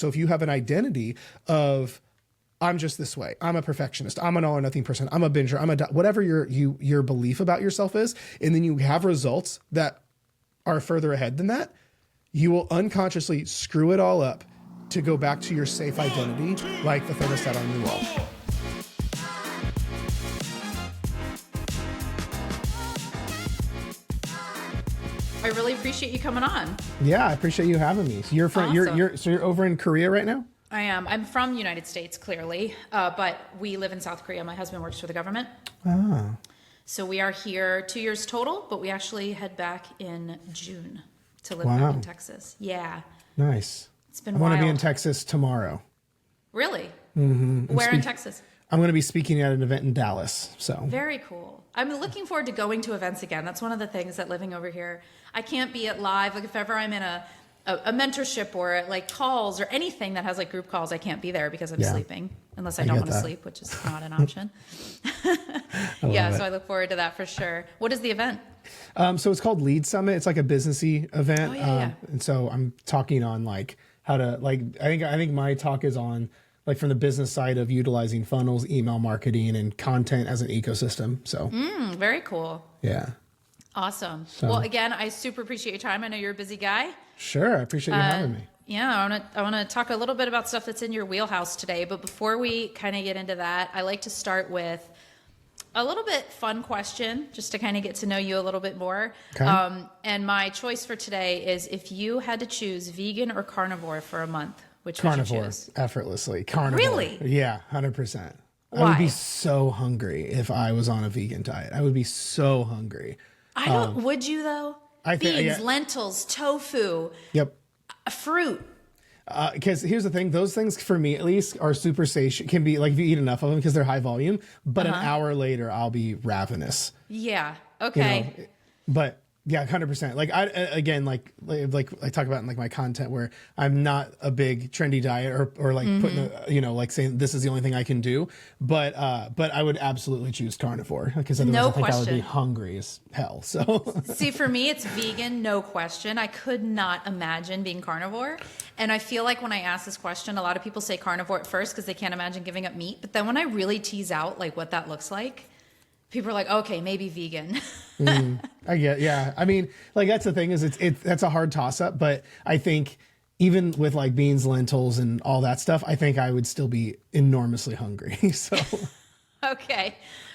So if you have an identity of, I'm just this way, I'm a perfectionist, I'm an all or nothing person, I'm a binger, whatever your belief about yourself is, and then you have results that are further ahead than that, you will unconsciously screw it all up to go back to your safe identity, like the thermostat on your wall. I really appreciate you coming on. Yeah, I appreciate you having me. So you're from, Awesome. you're over in Korea right now? I am. I'm from the United States, clearly, but we live in South Korea. My husband works for the government. Ah. So we are here 2 years total, but we actually head back in June to live Wow. back in Texas. Yeah. Nice. It's been I want wild. to be in Texas tomorrow. Really? Mm-hmm. Where in Texas? I'm going to be speaking at an event in Dallas. So Very cool. I'm looking forward to going to events again. That's one of the things that living over here, I can't be at live. Like if ever I'm in a mentorship or at like calls or anything that has like group calls, I can't be there because I'm sleeping unless I don't want to sleep, which is not an option. Yeah. So I look forward to that for sure. What is the event? So it's called Lead Summit. It's like a businessy event. Oh, yeah. And so I'm talking on like how to I think my talk is on like from the business side of utilizing funnels, email marketing, and content as an ecosystem. So Very cool. yeah. Awesome. So- Well, again, I super appreciate your time. I know you're a busy guy. Sure. I appreciate you having me. Yeah, I want to talk a little bit about stuff that's in your wheelhouse today. But before we kind of get into that, I like to start with a little bit fun question, just to kind of get to know you a little bit more. Okay. And my choice for today is if you had to choose vegan or carnivore for a month, which would you Carnivore, choose? effortlessly. Carnivore. Really? Yeah, 100%. I Why? would be so hungry if I was on a vegan diet. I would be so hungry. I don't. Would you though? I think- Beans, yeah. lentils, tofu, Yep. fruit. Because here's the thing, those things for me at least are super satiate. Can be like if you eat enough of them because they're high volume. But an hour later, I'll be ravenous. Yeah. You Okay. know? But yeah, 100%. Like I again, like I talk about in like my content where I'm not a big trendy diet or like putting like saying this is the only thing I can do. But I would absolutely choose carnivore because otherwise No I think I would be question. hungry as hell. So See, for me, it's vegan, no question. I could not imagine being carnivore. And I feel like when I ask this question, a lot of people say carnivore at first because they can't imagine giving up meat. But then when I really tease out like what that looks like, people are like, okay, maybe vegan. I get, yeah. I mean, like that's the thing is that's a hard toss up, but I think even with like beans, lentils and all that stuff, I think I would still be enormously hungry. So Okay.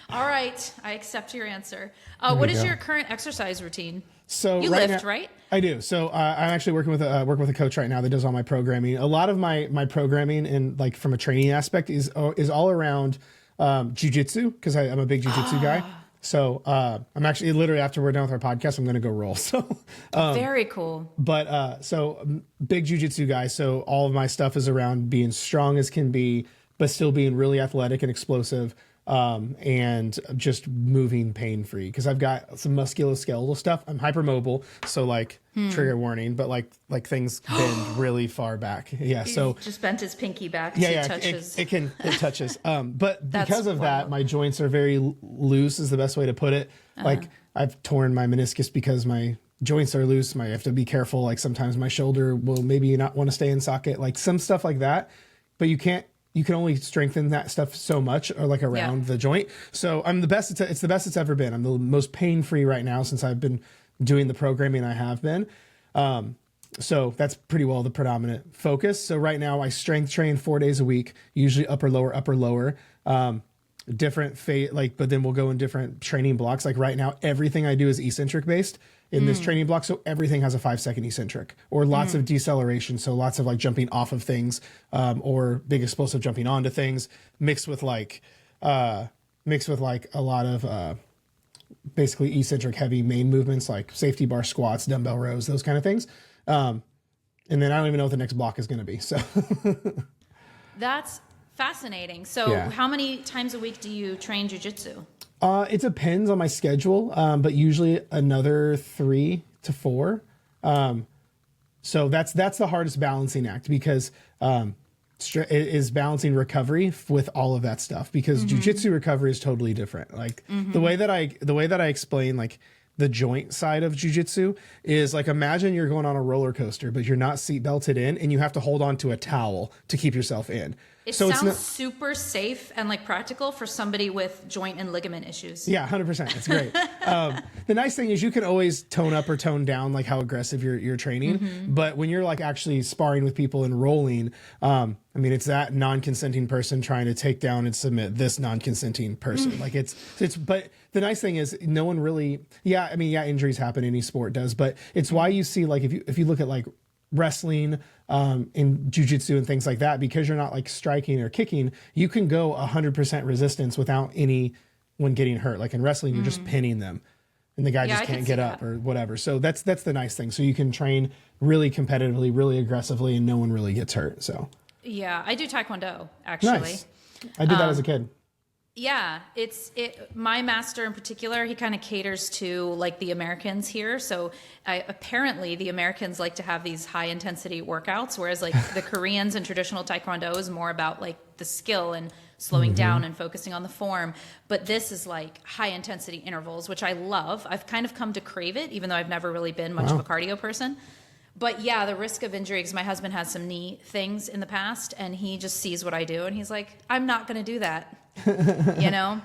All right. I accept your answer. What is go. your current exercise routine? So You right lift, now, right? I do. So I'm actually working with a coach right now that does all my programming. A lot of my programming and like from a training aspect is all around jujitsu because I'm a big jujitsu guy. So I'm actually literally after we're done with our podcast, I'm going to go roll. So Very cool. But big jujitsu guy. So all of my stuff is around being strong as can be, but still being really athletic and explosive, and just moving pain free. Because I've got some musculoskeletal stuff. I'm hypermobile, so like trigger warning, but like things bend really far back. Yeah. So He's just bent his pinky back. yeah, to touches. it touches. But That's because of that, wild. my joints are very loose is the best way to put it. Like I've torn my meniscus because my joints are loose. I have to be careful. Like sometimes my shoulder will maybe not want to stay in socket, like some stuff like that. But you can only strengthen that stuff so much or like around the joint. So I'm the best. It's the best it's ever been. I'm the most pain-free right now since I've been doing the programming I have been. So that's pretty well the predominant focus. So right now I strength train 4 days a week, usually upper, lower, different but then we'll go in different training blocks. Like right now, everything I do is eccentric based in this training block. So everything has a 5-second eccentric or lots of deceleration. So lots of like jumping off of things, or big explosive jumping onto things mixed with like a lot of, basically eccentric heavy main movements like safety bar squats, dumbbell rows, those kind of things. And then I don't even know what the next block is going to be. So That's fascinating. So Yeah. how many times a week do you train jujitsu? it depends on my schedule, but usually another 3 to 4. So that's the hardest balancing act because is balancing recovery with all of that stuff because jujitsu recovery is totally different. Like the way that I explain like the joint side of jujitsu is like, imagine you're going on a roller coaster, but you're not seat belted in and you have to hold on to a towel to keep yourself in. It so sounds it's super safe and like practical for somebody with joint and ligament issues. Yeah, 100%. It's great. The nice thing is you can always tone up or tone down like how aggressive you're training. But when you're like actually sparring with people and rolling, I mean, it's that non-consenting person trying to take down and submit this non-consenting person. Like but the nice thing is no one really, injuries happen, any sport does, but it's why you see like, if you look at like wrestling, in jujitsu and things like that, because you're not like striking or kicking, you can go 100% resistance without anyone getting hurt. Like in wrestling, you're just pinning them and the guy just can't get up or whatever. So that's the nice thing. So you can train really competitively, really aggressively, and no one really gets hurt. So yeah, I do Taekwondo actually. Nice. I did that as a kid. Yeah, my master in particular, he kind of caters to like the Americans here. So apparently the Americans like to have these high intensity workouts, whereas like the Koreans and traditional Taekwondo is more about like the skill and slowing down and focusing on the form. But this is like high intensity intervals, which I love. I've kind of come to crave it, even though I've never really been much of a cardio person. But yeah, the risk of injury, because my husband has some knee things in the past and he just sees what I do and he's like, I'm not going to do that. You know,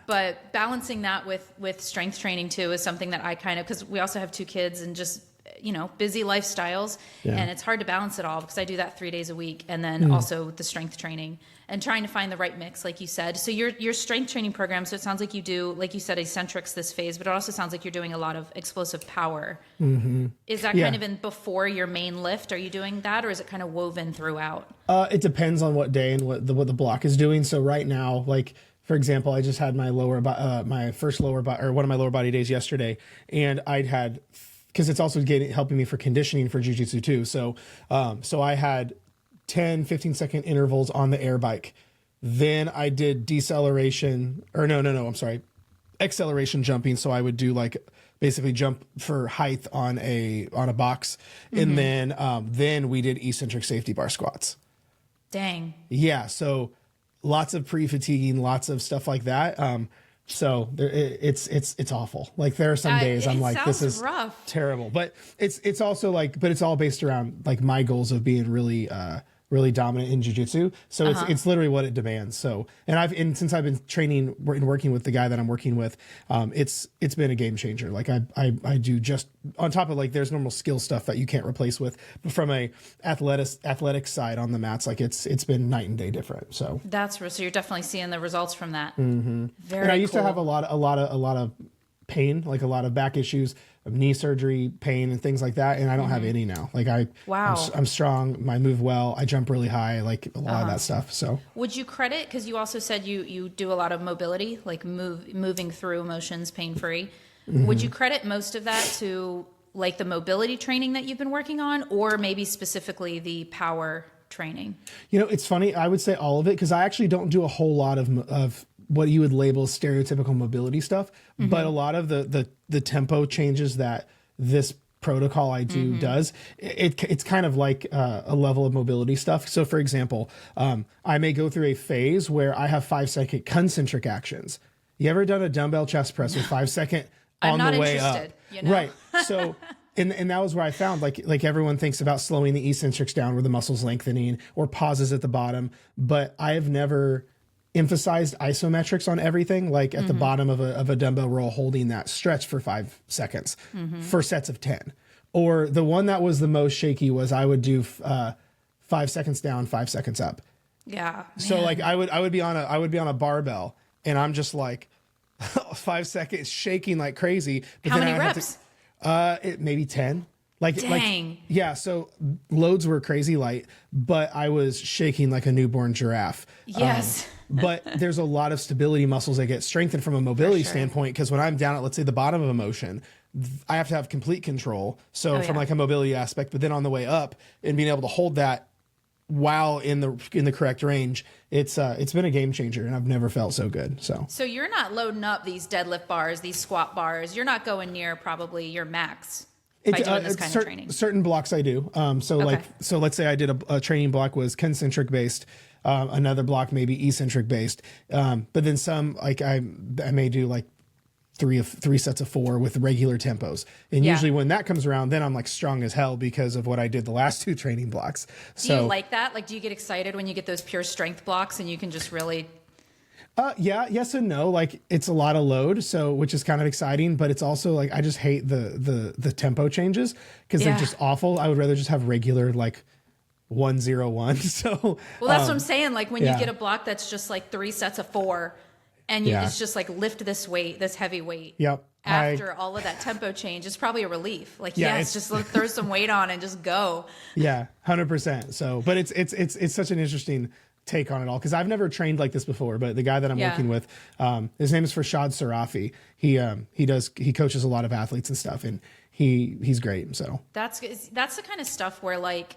but balancing that with strength training too is something that I kind of, because we also have 2 kids and just, you know, busy lifestyles, and it's hard to balance it all because I do that 3 days a week, and then also the strength training and trying to find the right mix, like you said. So your strength training program, so it sounds like you do, like you said, eccentrics this phase, but it also sounds like you're doing a lot of explosive power. Is that kind of in before your main lift? Are you doing that, or is it kind of woven throughout? It depends on what day and what the block is doing. So right now, like for example, I just had my my first lower body, or one of my lower body days yesterday, and I'd had, because it's also helping me for conditioning for jiu-jitsu too. So I had 10, 15-second intervals on the air bike. Then I did acceleration jumping. So I would do like basically jump for height on a box. And then we did eccentric safety bar squats. Dang. Yeah. So lots of pre-fatiguing, lots of stuff like that. So it's awful. Like there are some days I'm like, this is rough. Terrible, but it's also like, but it's all based around like my goals of being really, really dominant in jiu-jitsu. So it's literally what it demands. So, and since I've been training and working with the guy that I'm working with, it's been a game changer. Like I do, just on top of like, there's normal skill stuff that you can't replace with, but from a athletic side on the mats, like it's been night and day different. So so you're definitely seeing the results from that. Very and I used to have a lot of pain, like a lot of back issues, knee surgery, pain, and things like that. And I don't have any now. Like I'm strong. I move well. I jump really high, like a lot of that stuff. So would you credit, because you also said you do a lot of mobility, like moving through motions pain-free. Would you credit most of that to like the mobility training that you've been working on, or maybe specifically the power training? You know, it's funny. I would say all of it, because I actually don't do a whole lot of what you would label stereotypical mobility stuff, but a lot of the tempo changes that this protocol I do does, it's kind of like a level of mobility stuff. So for example, I may go through a phase where I have 5-second concentric actions. You ever done a dumbbell chest press with 5-second on the way up? You know? Right. So and that was where I found like everyone thinks about slowing the eccentrics down where the muscle's lengthening, or pauses at the bottom, but I have never emphasized isometrics on everything, like at the bottom of a dumbbell roll, holding that stretch for 5 seconds for sets of 10. Or the one that was the most shaky was I would do 5 seconds down, 5 seconds up. Yeah. So man. like I would be on a barbell, and I'm just like 5 seconds shaking like crazy. But how then many reps? Maybe 10. Dang. Yeah. So loads were crazy light, but I was shaking like a newborn giraffe. Yes. But there's a lot of stability muscles that get strengthened from a mobility standpoint, because when I'm down at, let's say, the bottom of a motion, I have to have complete control. So from like a mobility aspect, but then on the way up and being able to hold that while in the correct range, it's been a game changer, and I've never felt so good. So you're not loading up these deadlift bars, these squat bars. You're not going near probably your max by doing this kind of training. Certain blocks I do. So let's say I did a training block was concentric based. Another block maybe eccentric based. But then some, like I may do like three sets of 4 with regular tempos. And usually when that comes around, then I'm like strong as hell because of what I did the last 2 training blocks. Do you like that? Like, do you get excited when you get those pure strength blocks and you can just really... Yeah, yes and no. Like it's a lot of load, so which is kind of exciting, but it's also like I just hate the tempo changes because they're just awful. I would rather just have regular like 1-0-1. So well, that's what I'm saying. Like when you get a block that's just like 3 sets of 4, and you it's just like lift this weight, this heavy weight. Yep. After all of that tempo change, it's probably a relief. Like it's just throw some weight on and just go. Yeah, 100%. So, but it's such an interesting take on it all because I've never trained like this before, but the guy that I'm working with, his name is Farshad Sarafi. He coaches a lot of athletes and stuff, and he's great. So that's the kind of stuff where like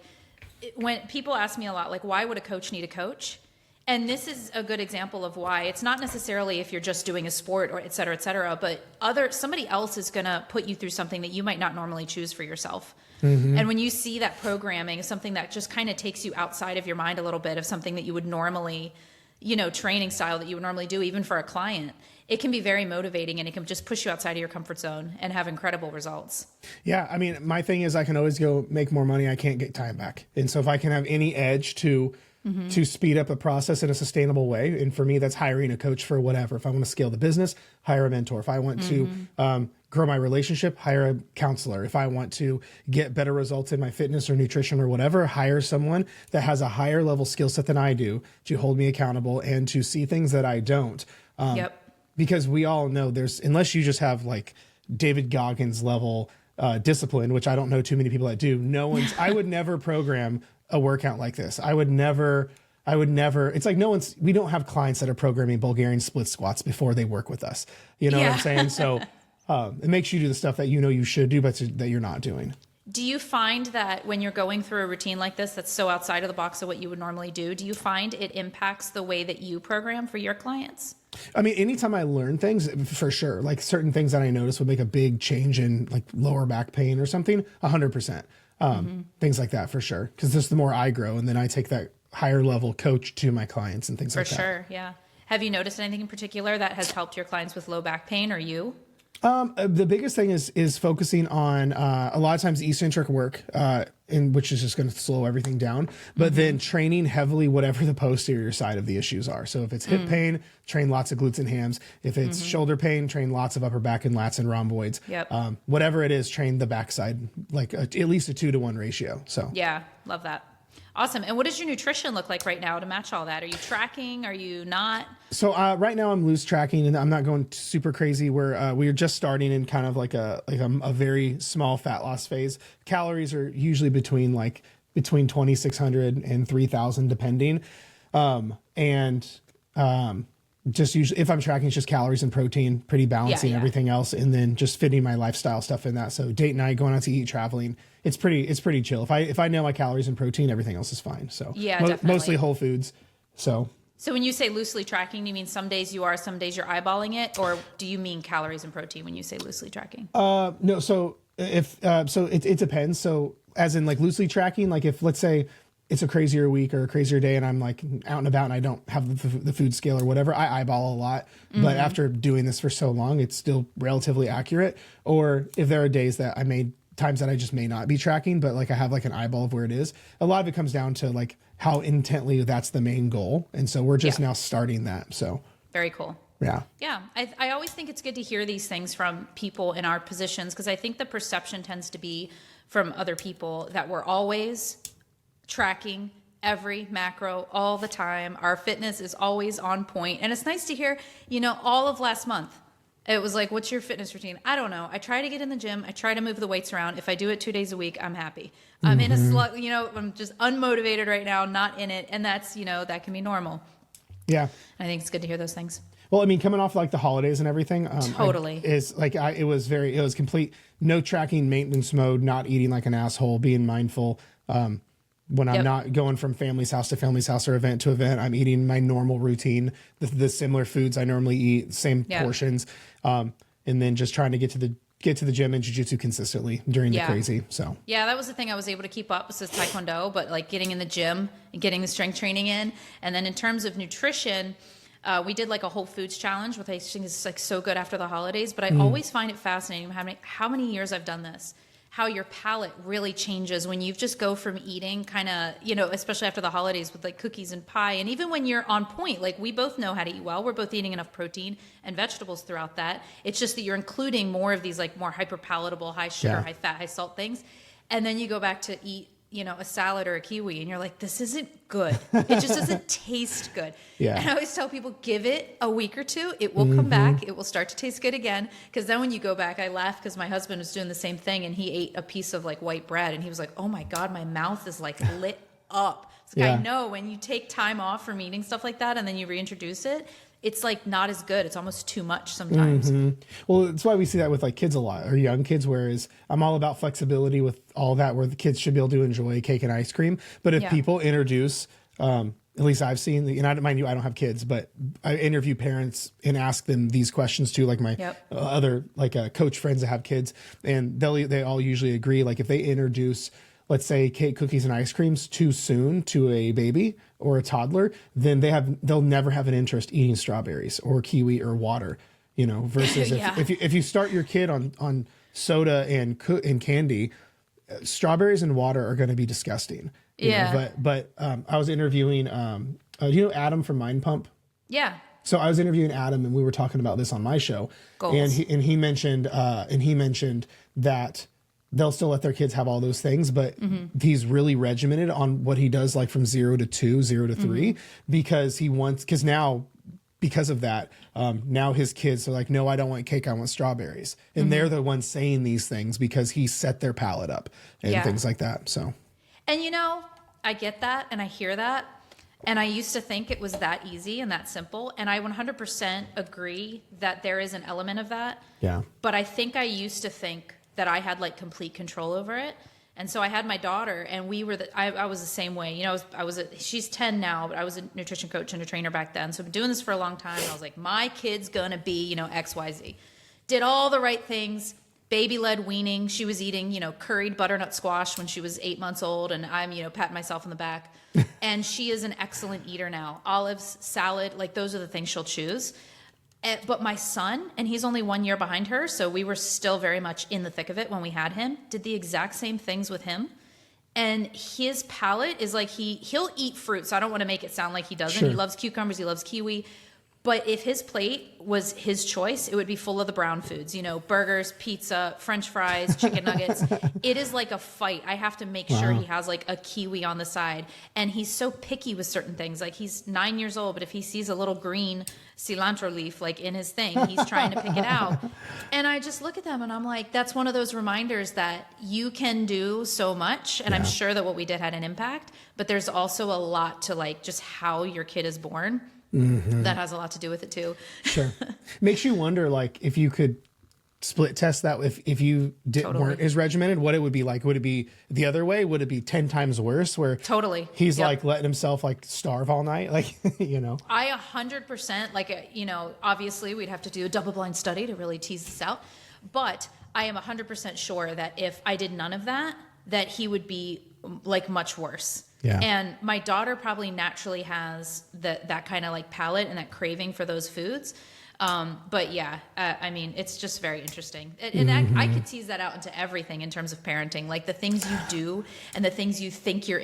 when people ask me a lot, like why would a coach need a coach? And this is a good example of why. It's not necessarily if you're just doing a sport or et cetera, but somebody else is going to put you through something that you might not normally choose for yourself. Mm-hmm. And when you see that programming is something that just kind of takes you outside of your mind a little bit of something that you would normally, training style that you would normally do, even for a client, it can be very motivating and it can just push you outside of your comfort zone and have incredible results. Yeah. I mean, my thing is I can always go make more money. I can't get time back. And so if I can have any edge to speed up a process in a sustainable way. And for me, that's hiring a coach for whatever. If I want to scale the business, hire a mentor. If I want to grow my relationship, hire a counselor. If I want to get better results in my fitness or nutrition or whatever, hire someone that has a higher level skill set than I do to hold me accountable and to see things that I don't. Because we all know unless you just have like David Goggins level discipline, which I don't know too many people that do, I would never program a workout like this. I would never, it's like we don't have clients that are programming Bulgarian split squats before they work with us. You know what I'm saying? So it makes you do the stuff that you should do, but that you're not doing. Do you find that when you're going through a routine like this, that's so outside of the box of what you would normally do you find it impacts the way that you program for your clients? I mean, anytime I learn things, for sure, like certain things that I notice would make a big change in like lower back pain or something, 100%. Things like that for sure. Because just the more I grow, and then I take that higher level coach to my clients and things like that. For sure, yeah. Have you noticed anything in particular that has helped your clients with low back pain or you? The biggest thing is focusing on a lot of times eccentric work, which is just going to slow everything down, but then training heavily whatever the posterior side of the issues are. So if it's hip pain, train lots of glutes and hams. If it's shoulder pain, train lots of upper back and lats and rhomboids. Yep. Whatever it is, train the backside, like at least a 2-to-1 ratio. So yeah, love that. Awesome. And what does your nutrition look like right now to match all that? Are you tracking? Are you not? So right now I'm loose tracking and I'm not going super crazy. We're just starting in kind of like a very small fat loss phase. Calories are usually between 2,600 and 3,000 depending. Just usually if I'm tracking, it's just calories and protein, pretty balancing everything else. And then just fitting my lifestyle stuff in that. So date night, going out to eat, traveling, it's pretty chill. If I know my calories and protein, everything else is fine. So definitely. Mostly whole foods. So when you say loosely tracking, do you mean some days you are, some days you're eyeballing it? Or do you mean calories and protein when you say loosely tracking? No. So it depends. So as in like loosely tracking, like if let's say it's a crazier week or a crazier day and I'm like out and about and I don't have the food scale or whatever, I eyeball a lot. But after doing this for so long, it's still relatively accurate. Or if there are days that times that I just may not be tracking, but like I have like an eyeball of where it is. A lot of it comes down to like how intently that's the main goal. And so we're just now starting that. So very cool. Yeah. Yeah. I always think it's good to hear these things from people in our positions because I think the perception tends to be from other people that we're always tracking every macro all the time. Our fitness is always on point. And it's nice to hear, all of last month, it was like, what's your fitness routine? I don't know. I try to get in the gym. I try to move the weights around. If I do it 2 days a week, I'm happy. I'm in a slug, I'm just unmotivated right now, not in it. And that's, that can be normal. Yeah. I think it's good to hear those things. Well, I mean, coming off like the holidays and everything, totally it was complete no tracking, maintenance mode, not eating like an asshole, being mindful. When I'm not going from family's house to family's house or event to event, I'm eating my normal routine, the similar foods I normally eat, same portions, and then just trying to get to the gym and jiu-jitsu consistently during the crazy. So that was the thing I was able to keep up with Taekwondo, but like getting in the gym and getting the strength training in. And then in terms of nutrition, We did like a Whole Foods challenge, which I think is like so good after the holidays. But I always find it fascinating how many years I've done this, how your palate really changes when you just go from eating kind of, especially after the holidays with like cookies and pie. And even when you're on point, like we both know how to eat well. We're both eating enough protein and vegetables throughout that. It's just that you're including more of these like more hyper palatable, high sugar, high fat, high salt things. And then you go back to eat, a salad or a kiwi, and you're like, this isn't good. It just doesn't taste good. Yeah. And I always tell people, give it a week or two. It will come back. It will start to taste good again. Because then when you go back, I laugh because my husband was doing the same thing, and he ate a piece of like white bread, and he was like, oh my God, my mouth is like lit up. It's like, I know when you take time off from eating stuff like that and then you reintroduce it, it's like not as good. It's almost too much sometimes. Well, that's why we see that with like kids a lot, or young kids, whereas I'm all about flexibility with all that, where the kids should be able to enjoy cake and ice cream. But if people introduce, at least I've seen, and I mind you, I don't have kids, but I interview parents and ask them these questions too, like my other coach friends that have kids, and they all usually agree. Like if they introduce, let's say, cake, cookies, and ice creams too soon to a baby or a toddler, then they'll never have an interest eating strawberries or kiwi or water, versus if you start your kid on soda and candy, strawberries and water are going to be disgusting. But I was interviewing, Adam from Mind Pump? Yeah. So I was interviewing Adam, and we were talking about this on my show. Goals. And he mentioned that they'll still let their kids have all those things, but he's really regimented on what he does, like from 0 to 2, 0 to 3, because because of that, now his kids are like, no, I don't want cake, I want strawberries. And they're the ones saying these things because he set their palate up and things like that. So, and I get that and I hear that. And I used to think it was that easy and that simple. And I 100% agree that there is an element of that. Yeah. But I think I used to think that I had like complete control over it. And so I had my daughter, and I was the same way. She's 10 now, but I was a nutrition coach and a trainer back then. So I've been doing this for a long time. And I was like, my kid's gonna be, X, Y, Z. Did all the right things, baby-led weaning. She was eating, curried butternut squash when she was 8 months old. And I'm, patting myself on the back. And she is an excellent eater now. Olives, salad, like those are the things she'll choose. But my son, and he's only 1 year behind her, so we were still very much in the thick of it when we had him, did the exact same things with him. And his palate is like he'll eat fruit, so I don't want to make it sound like he doesn't. Sure. He loves cucumbers, he loves kiwi. But if his plate was his choice, it would be full of the brown foods, burgers, pizza, French fries, chicken nuggets. It is like a fight. I have to make sure he has like a kiwi on the side. And he's so picky with certain things. Like he's 9 years old, but if he sees a little green cilantro leaf like in his thing, he's trying to pick it out. And I just look at them and I'm like, that's one of those reminders that you can do so much. And I'm sure that what we did had an impact, but there's also a lot to like just how your kid is born. That has a lot to do with it too. Sure. Makes you wonder, like, if you could split test that, if you weren't as regimented, what it would be like. Would it be the other way? Would it be 10 times worse, where he's like letting himself like starve all night? Like, I 100%, like, obviously we'd have to do a double-blind study to really tease this out. But I am 100% sure that if I did none of that, that he would be like much worse. Yeah. And my daughter probably naturally has that kind of like palate and that craving for those foods. But I mean, it's just very interesting. And I could tease that out into everything in terms of parenting, like the things you do and the things you think you're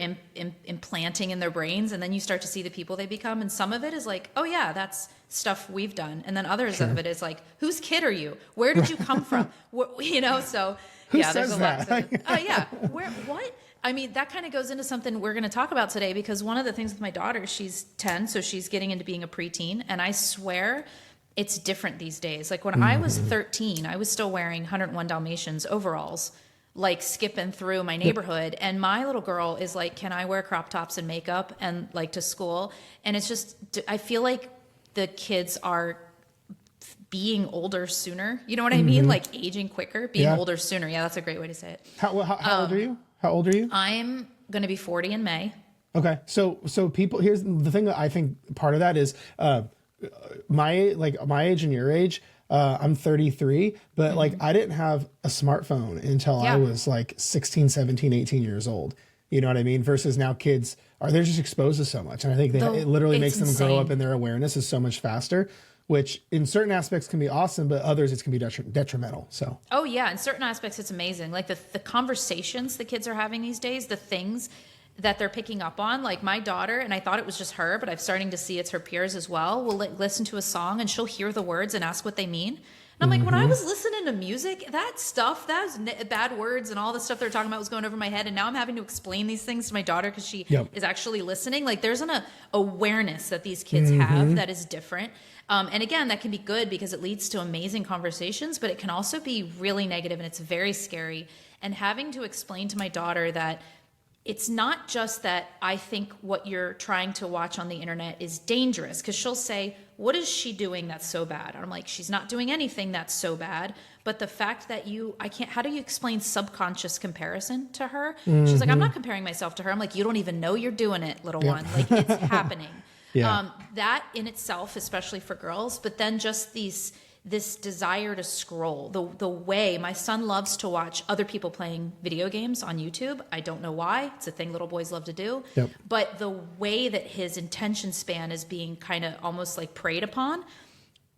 implanting in their brains. And then you start to see the people they become. And some of it is like, oh yeah, that's stuff we've done. And then others of it is like, whose kid are you? Where did you come from? So Who says there's a lot that? What? I mean, that kind of goes into something we're going to talk about today, because one of the things with my daughter, she's 10, so she's getting into being a preteen. And I swear it's different these days. Like when I was 13, I was still wearing 101 Dalmatians overalls, like skipping through my neighborhood. And my little girl is like, can I wear crop tops and makeup and like to school? And it's just, I feel like the kids are being older sooner. You know what I mean? Like aging quicker, being older sooner. Yeah, that's a great way to say it. How old are you? How old are you? I'm going to be 40 in May. Okay. So people, here's the thing that I think part of that is, my age and your age, I'm 33, but like I didn't have a smartphone until I was like 16, 17, 18 years old. You know what I mean? Versus now kids they're just exposed to so much. And I think it literally makes them grow up, and their awareness is so much faster, which in certain aspects can be awesome, but others it can be detrimental. So. Oh yeah. In certain aspects, it's amazing. Like the conversations the kids are having these days, the things that they're picking up on. Like my daughter, and I thought it was just her, but I'm starting to see it's her peers as well, will listen to a song and she'll hear the words and ask what they mean. And I'm like, when I was listening to music, that stuff, that was bad words and all the stuff they're talking about was going over my head. And now I'm having to explain these things to my daughter because she is actually listening. Like there's an awareness that these kids have that is different. And again, that can be good because it leads to amazing conversations, but it can also be really negative and it's very scary. And having to explain to my daughter that it's not just that I think what you're trying to watch on the internet is dangerous, because she'll say, what is she doing that's so bad? And I'm like, she's not doing anything that's so bad. But the fact that how do you explain subconscious comparison to her? She's like, I'm not comparing myself to her. I'm like, you don't even know you're doing it, little one. Like it's happening. That in itself, especially for girls, but then just this desire to scroll, the way my son loves to watch other people playing video games on YouTube. I don't know why. It's a thing little boys love to do. But the way that his attention span is being kind of almost like preyed upon,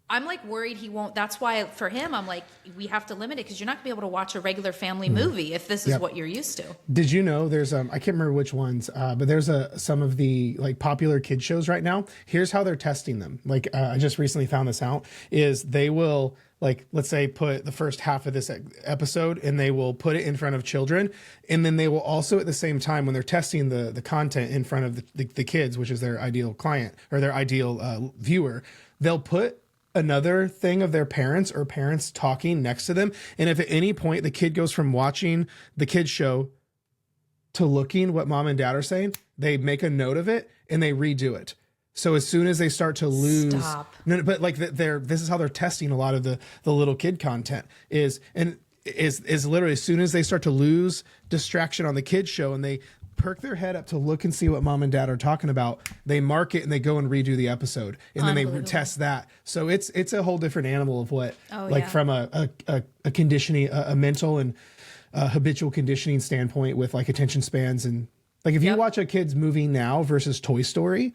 I'm like worried he won't. That's why for him, I'm like, we have to limit it because you're not gonna be able to watch a regular family movie if this is what you're used to. Did you know there's I can't remember which ones, but there's some of the like popular kid shows right now. Here's how they're testing them. Like I just recently found this out is they will like, let's say put the first half of this episode and they will put it in front of children. And then they will also at the same time when they're testing the content in front of the kids, which is their ideal client or their ideal viewer, they'll put another thing of their parents or parents talking next to them. And if at any point the kid goes from watching the kids show to looking what mom and dad are saying, they make a note of it and they redo it. So as soon as they start to lose, but like this is how they're testing a lot of the little kid content is literally as soon as they start to lose distraction on the kids show and they perk their head up to look and see what mom and dad are talking about, they mark it and they go and redo the episode and then they test that. So it's a whole different animal of what from a conditioning, a mental and habitual conditioning standpoint with like attention spans. And like if you watch a kid's movie now versus Toy Story,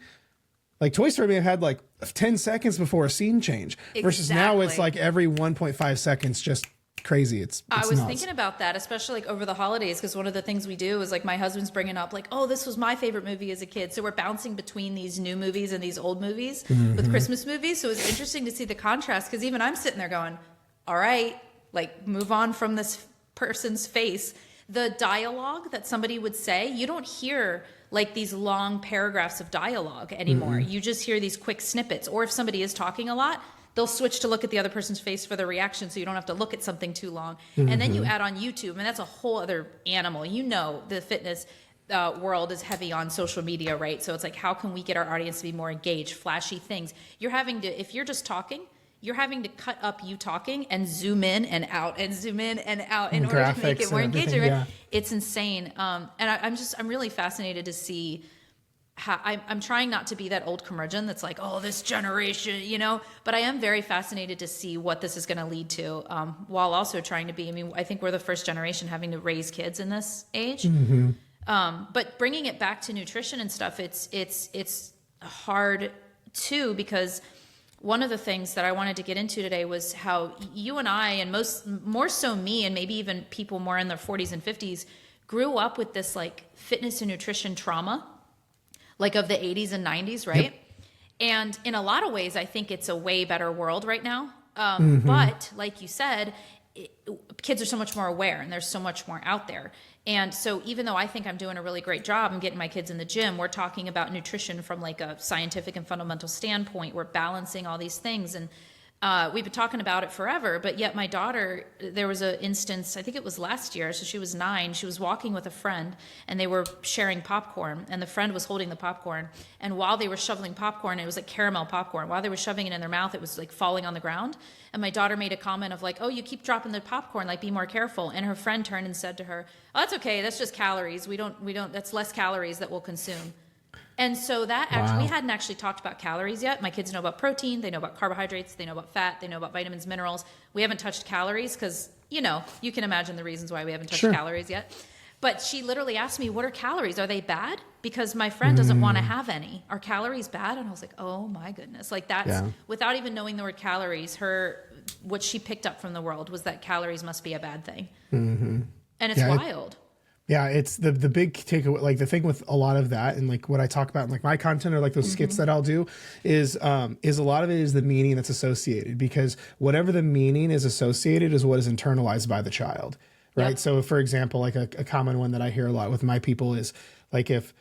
like Toy Story may have had like 10 seconds before a scene change versus now it's like every 1.5 seconds, just crazy. It's I was nuts. thinking about that, especially like over the holidays, because one of the things we do is like my husband's bringing up like, oh, this was my favorite movie as a kid. So we're bouncing between these new movies and these old movies with Christmas movies. So it's interesting to see the contrast because even I'm sitting there going, all right, like move on from this person's face. The dialogue that somebody would say, you don't hear like these long paragraphs of dialogue anymore. You just hear these quick snippets. Or if somebody is talking a lot, they'll switch to look at the other person's face for the reaction so you don't have to look at something too long. And then you add on YouTube, and that's a whole other animal. You know, the fitness world is heavy on social media, right? So it's like, how can we get our audience to be more engaged? Flashy things. You're having to, if you're just talking, you're having to cut up you talking and zoom in and out and zoom in and out in order to make it more engaging. Right? It's insane. And I'm really fascinated to see how I'm trying not to be that old curmudgeon that's like, oh, this generation, you know, but I am very fascinated to see what this is going to lead to, while also trying to be, I mean, I think we're the first generation having to raise kids in this age. But bringing it back to nutrition and stuff, it's hard too, because one of the things that I wanted to get into today was how you and I, and more so me, and maybe even people more in their 40s and 50s, grew up with this like fitness and nutrition trauma, like of the 80s and 90s, right? And in a lot of ways, I think it's a way better world right now. But like you said, kids are so much more aware and there's so much more out there. And so even though I think I'm doing a really great job and getting my kids in the gym, we're talking about nutrition from like a scientific and fundamental standpoint. We're balancing all these things. And we've been talking about it forever, but yet my daughter, there was an instance, I think it was last year, so she was 9, she was walking with a friend and they were sharing popcorn and the friend was holding the popcorn, and while they were shoveling popcorn, it was like caramel popcorn, while they were shoving it in their mouth, it was like falling on the ground, and my daughter made a comment of like, oh, you keep dropping the popcorn, like be more careful, and her friend turned and said to her, oh, that's okay, that's just calories, we don't, that's less calories that we'll consume. And so that actually, we hadn't actually talked about calories yet. My kids know about protein, they know about carbohydrates, they know about fat, they know about vitamins, minerals. We haven't touched calories because, you know, you can imagine the reasons why we haven't touched calories yet. But she literally asked me, what are calories? Are they bad? Because my friend doesn't want to have any. Are calories bad? And I was like, oh my goodness. Like that's, without even knowing the word calories, what she picked up from the world was that calories must be a bad thing. Mm-hmm. And it's wild. Yeah, it's the big takeaway. Like the thing with a lot of that, and like what I talk about in like my content or like those skits that I'll do, is a lot of it is the meaning that's associated, because whatever the meaning is associated is what is internalized by the child, right? Yep. So, for example, like a common one that I hear a lot with my people is like if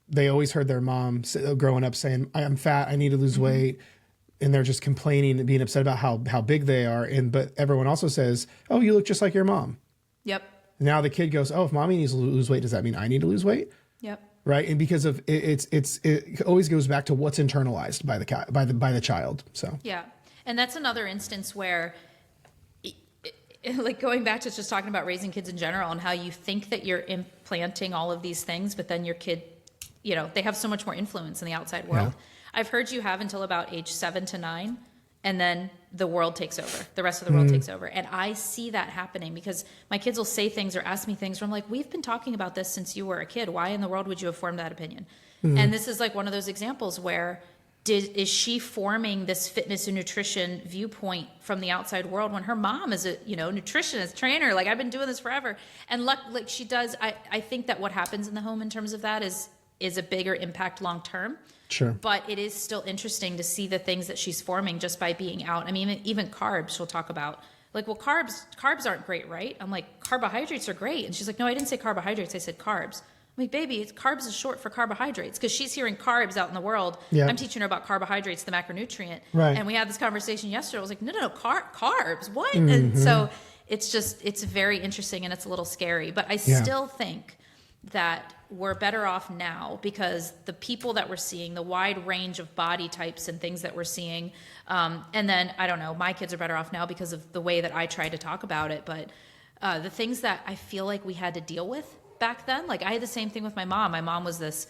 they always heard their mom growing up saying, "I'm fat, I need to lose weight," and they're just complaining and being upset about how big they are, but everyone also says, "Oh, you look just like your mom." Yep. Now the kid goes, oh, if mommy needs to lose weight, does that mean I need to lose weight? Yep. Right. And because of it always goes back to what's internalized by the child. So yeah, and that's another instance where, like going back to just talking about raising kids in general and how you think that you're implanting all of these things, but then your kid, they have so much more influence in the outside world. Yeah. I've heard you have until about age 7 to 9. And then the world takes over. The rest of the world takes over. And I see that happening because my kids will say things or ask me things where I'm like, we've been talking about this since you were a kid. Why in the world would you have formed that opinion? And this is like one of those examples where is she forming this fitness and nutrition viewpoint from the outside world when her mom is a nutritionist, trainer? Like, I've been doing this forever. And like she does, I think that what happens in the home in terms of that is a bigger impact long term. Sure. But it is still interesting to see the things that she's forming just by being out. I mean, even carbs, she'll talk about. Like, well, carbs aren't great, right? I'm like, carbohydrates are great. And she's like, no, I didn't say carbohydrates. I said carbs. I'm like, baby, carbs is short for carbohydrates, because she's hearing carbs out in the world. Yeah. I'm teaching her about carbohydrates, the macronutrient. Right. And we had this conversation yesterday. I was like, no, carbs. What? And so it's very interesting, and it's a little scary. But I still think that we're better off now because the people that we're seeing, the wide range of body types and things that we're seeing, and then, I don't know, my kids are better off now because of the way that I try to talk about it. But the things that I feel like we had to deal with back then, like I had the same thing with my mom. My mom was this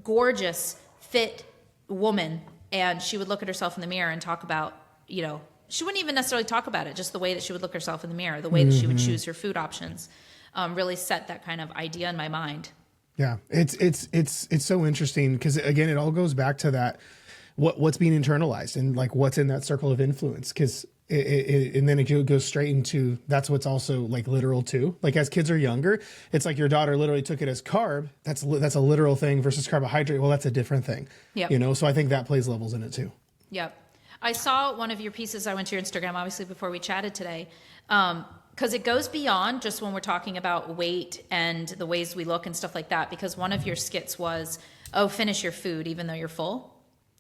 gorgeous, fit woman, and she would look at herself in the mirror and talk about, she wouldn't even necessarily talk about it, just the way that she would look herself in the mirror, the way that she would choose her food options, really set that kind of idea in my mind. Yeah, it's so interesting because, again, it all goes back to that what's being internalized and like what's in that circle of influence, because and then it goes straight into that's what's also like literal too. Like as kids are younger, it's like your daughter literally took it as carb. That's a literal thing versus carbohydrate. Well, that's a different thing. Yep. So I think that plays levels in it too. Yep. I saw one of your pieces. I went to your Instagram, obviously, before we chatted today. Because it goes beyond just when we're talking about weight and the ways we look and stuff like that. Because one of your skits was, finish your food even though you're full.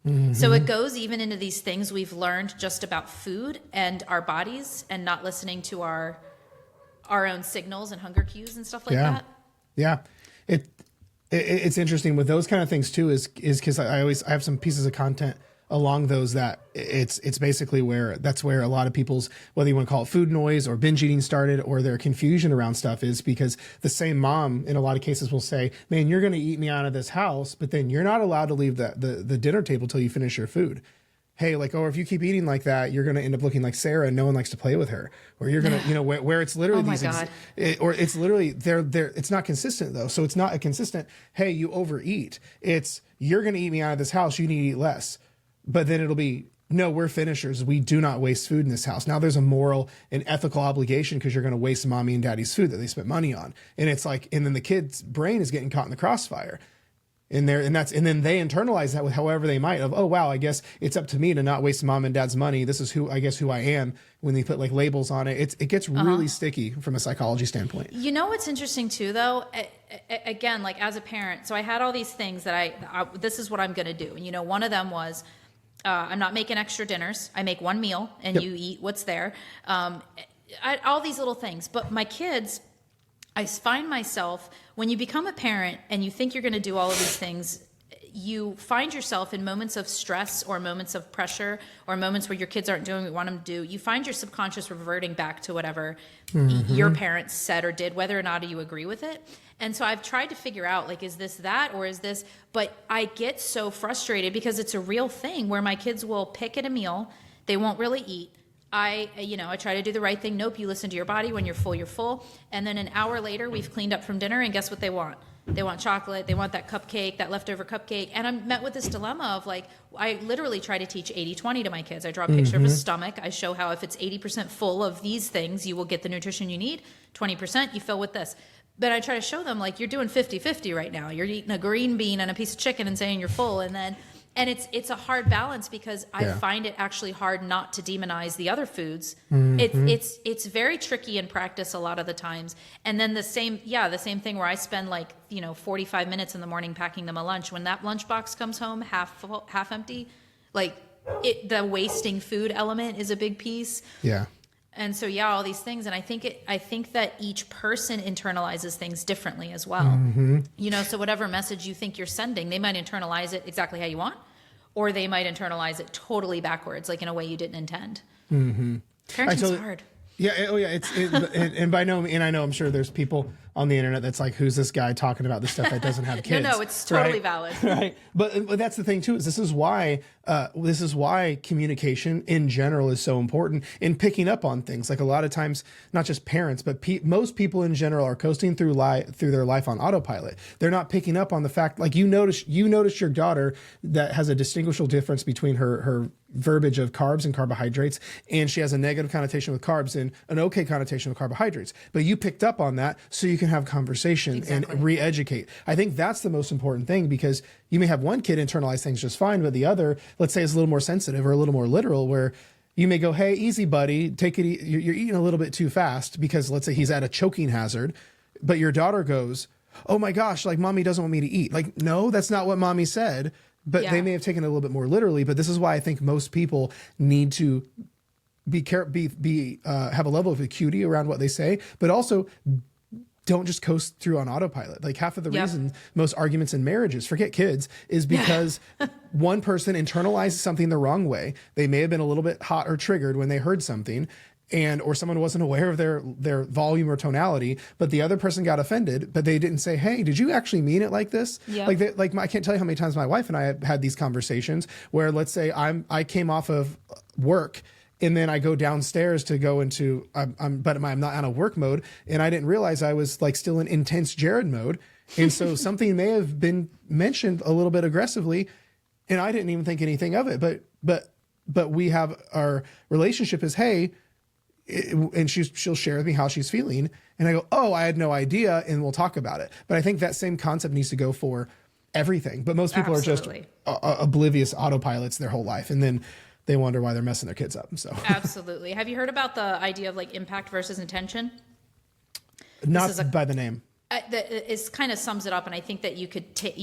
Mm-hmm. So it goes even into these things we've learned just about food and our bodies and not listening to our own signals and hunger cues and stuff like that. Yeah. It's interesting with those kind of things too, is because I have some pieces of content along those that it's basically that's where a lot of people's, whether you want to call it food noise or binge eating started, or their confusion around stuff, is because the same mom in a lot of cases will say, man, you're going to eat me out of this house, but then you're not allowed to leave the dinner table till you finish your food. Hey, like, or if you keep eating like that, you're going to end up looking like Sarah and no one likes to play with her. Or you're going to, where it's literally or it's literally it's not consistent though. So it's not a consistent, hey, you overeat. It's, you're going to eat me out of this house. You need to eat less. But then it'll be, no, we're finishers. We do not waste food in this house. Now there's a moral and ethical obligation because you're going to waste mommy and daddy's food that they spent money on. And it's like, and then the kid's brain is getting caught in the crossfire. And then they internalize that with however they might of, oh, wow, I guess it's up to me to not waste mom and dad's money. This is who I am. When they put like labels on it, it gets really sticky from a psychology standpoint. You know what's interesting too, though? Again, like as a parent, so I had all these things that this is what I'm going to do. And, one of them was, I'm not making extra dinners. I make one meal and you eat what's there. All these little things. But my kids, I find myself, when you become a parent and you think you're going to do all of these things, you find yourself in moments of stress or moments of pressure or moments where your kids aren't doing what you want them to do. You find your subconscious reverting back to whatever your parents said or did, whether or not you agree with it. And so I've tried to figure out, like, is this that or is this? But I get so frustrated because it's a real thing where my kids will pick at a meal. They won't really eat. I try to do the right thing. Nope, you listen to your body. When you're full, you're full. And then an hour later, we've cleaned up from dinner, and guess what they want? They want chocolate. They want that cupcake, that leftover cupcake. And I'm met with this dilemma of like, I literally try to teach 80-20 to my kids. I draw a picture of a stomach. I show how if it's 80% full of these things, you will get the nutrition you need. 20% you fill with this. But I try to show them like, you're doing 50-50 right now. You're eating a green bean and a piece of chicken and saying you're full. And it's a hard balance because I find it actually hard not to demonize the other foods. It's very tricky in practice a lot of the times. And then the same thing where I spend like 45 minutes in the morning packing them a lunch. When that lunchbox comes home half full, half empty, like the wasting food element is a big piece. Yeah. And so all these things, and I think that each person internalizes things differently as well. So whatever message you think you're sending, they might internalize it exactly how you want, or they might internalize it totally backwards, like in a way you didn't intend. Parenting's hard. Yeah. Oh, yeah. And by no means, and I know I'm sure there's people on the internet that's like, who's this guy talking about this stuff that doesn't have kids? No, it's totally valid. Right. But that's the thing too, is this is why communication in general is so important in picking up on things. Like a lot of times, not just parents, but most people in general are coasting through their life on autopilot. They're not picking up on the fact, like you notice your daughter that has a distinguishable difference between her verbiage of carbs and carbohydrates, and she has a negative connotation with carbs and an okay connotation with carbohydrates. But you picked up on that so you can have conversation and re-educate. I think that's the most important thing, because you may have one kid internalize things just fine, but the other, let's say, is a little more sensitive or a little more literal, where you may go, hey, easy, buddy, take it. You're eating a little bit too fast, because let's say he's at a choking hazard, but your daughter goes, oh my gosh, like mommy doesn't want me to eat. Like, no, that's not what mommy said. But they may have taken it a little bit more literally. But this is why I think most people need to have a level of acuity around what they say, but also don't just coast through on autopilot. Like half of the reason most arguments in marriages, forget kids, is because one person internalizes something the wrong way. They may have been a little bit hot or triggered when they heard something, or someone wasn't aware of their volume or tonality, but the other person got offended, but they didn't say, hey, did you actually mean it like this? I can't tell you how many times my wife and I have had these conversations where, let's say I came off of work, and then I go downstairs to go into, I'm not on a work mode, and I didn't realize I was like still in intense Jared mode. And so something may have been mentioned a little bit aggressively, and I didn't even think anything of it. But we have, our relationship is, hey, and she'll share with me how she's feeling. And I go, oh, I had no idea. And we'll talk about it. But I think that same concept needs to go for everything. But most people are just oblivious autopilots their whole life. And then they wonder why they're messing their kids up. So absolutely. Have you heard about the idea of like impact versus intention? Not by the name. It kind of sums it up. And I think that you could take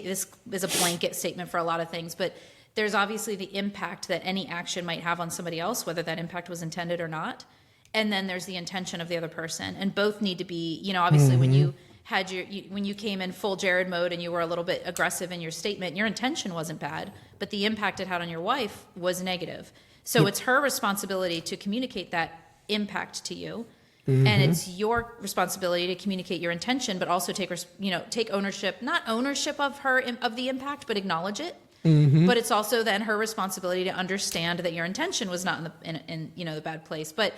this as a blanket statement for a lot of things, but there's obviously the impact that any action might have on somebody else, whether that impact was intended or not. And then there's the intention of the other person, and both need to be, obviously when you had when you came in full Jared mode and you were a little bit aggressive in your statement, your intention wasn't bad, but the impact it had on your wife was negative. So it's her responsibility to communicate that impact to you. And it's your responsibility to communicate your intention, but also take ownership, not ownership of the impact, but acknowledge it. But it's also then her responsibility to understand that your intention was not in the bad place. But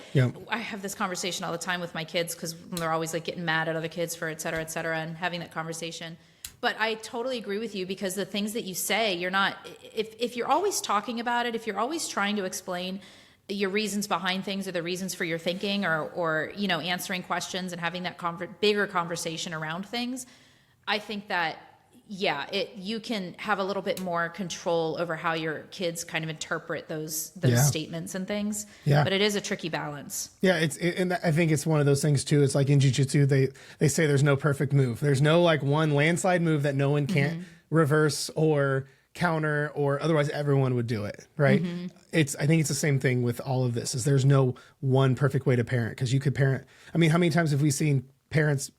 I have this conversation all the time with my kids, because they're always like getting mad at other kids for et cetera, and having that conversation. But I totally agree with you, because the things that you say, you're not, if you're always talking about it, if you're always trying to explain your reasons behind things or the reasons for your thinking, or answering questions and having that bigger conversation around things, I think that you can have a little bit more control over how your kids kind of interpret those statements and things. Yeah. But it is a tricky balance. Yeah, and I think it's one of those things too. It's like in jiu-jitsu, they say there's no perfect move. There's no like one landslide move that no one can't reverse or counter, or otherwise everyone would do it, right? I think it's the same thing with all of this. Is there's no one perfect way to parent, because you could parent. I mean, how many times have we seen parents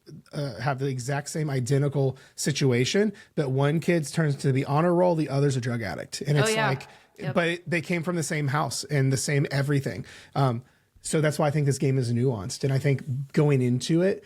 have the exact same identical situation, but one kid turns to the honor roll, the other's a drug addict, and it's but they came from the same house and the same everything. So that's why I think this game is nuanced, and I think going into it,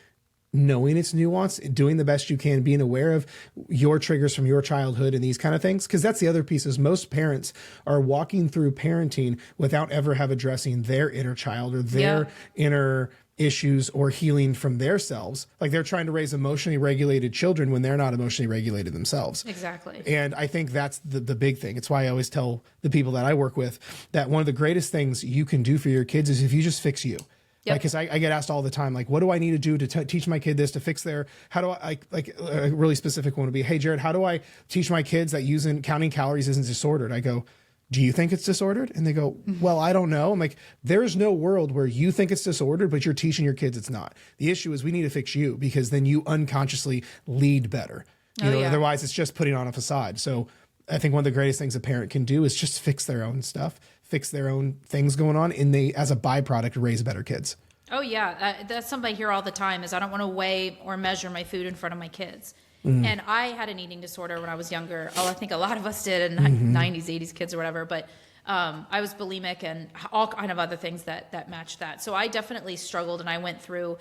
knowing its nuance, doing the best you can, being aware of your triggers from your childhood and these kind of things. Because that's the other piece is most parents are walking through parenting without ever have addressing their inner child or their inner issues or healing from their selves. Like they're trying to raise emotionally regulated children when they're not emotionally regulated themselves. Exactly. And I think that's the big thing. It's why I always tell the people that I work with that one of the greatest things you can do for your kids is if you just fix you. Yep. Like, cause I get asked all the time, like, what do I need to do to teach my kid this, to fix their, how do I, like a really specific one would be, hey, Jared, how do I teach my kids that counting calories isn't disordered? I go, do you think it's disordered? And they go, well, I don't know. I'm like, there's no world where you think it's disordered, but you're teaching your kids it's not. The issue is we need to fix you because then you unconsciously lead better. Otherwise it's just putting on a facade. So I think one of the greatest things a parent can do is just fix their own stuff, fix their own things going on, and they, as a byproduct, raise better kids. Oh yeah. That's something I hear all the time is I don't want to weigh or measure my food in front of my kids. And I had an eating disorder when I was younger. Oh, I think a lot of us did in 90s, 80s kids or whatever. But I was bulimic and all kind of other things that matched that. So I definitely struggled and I went through,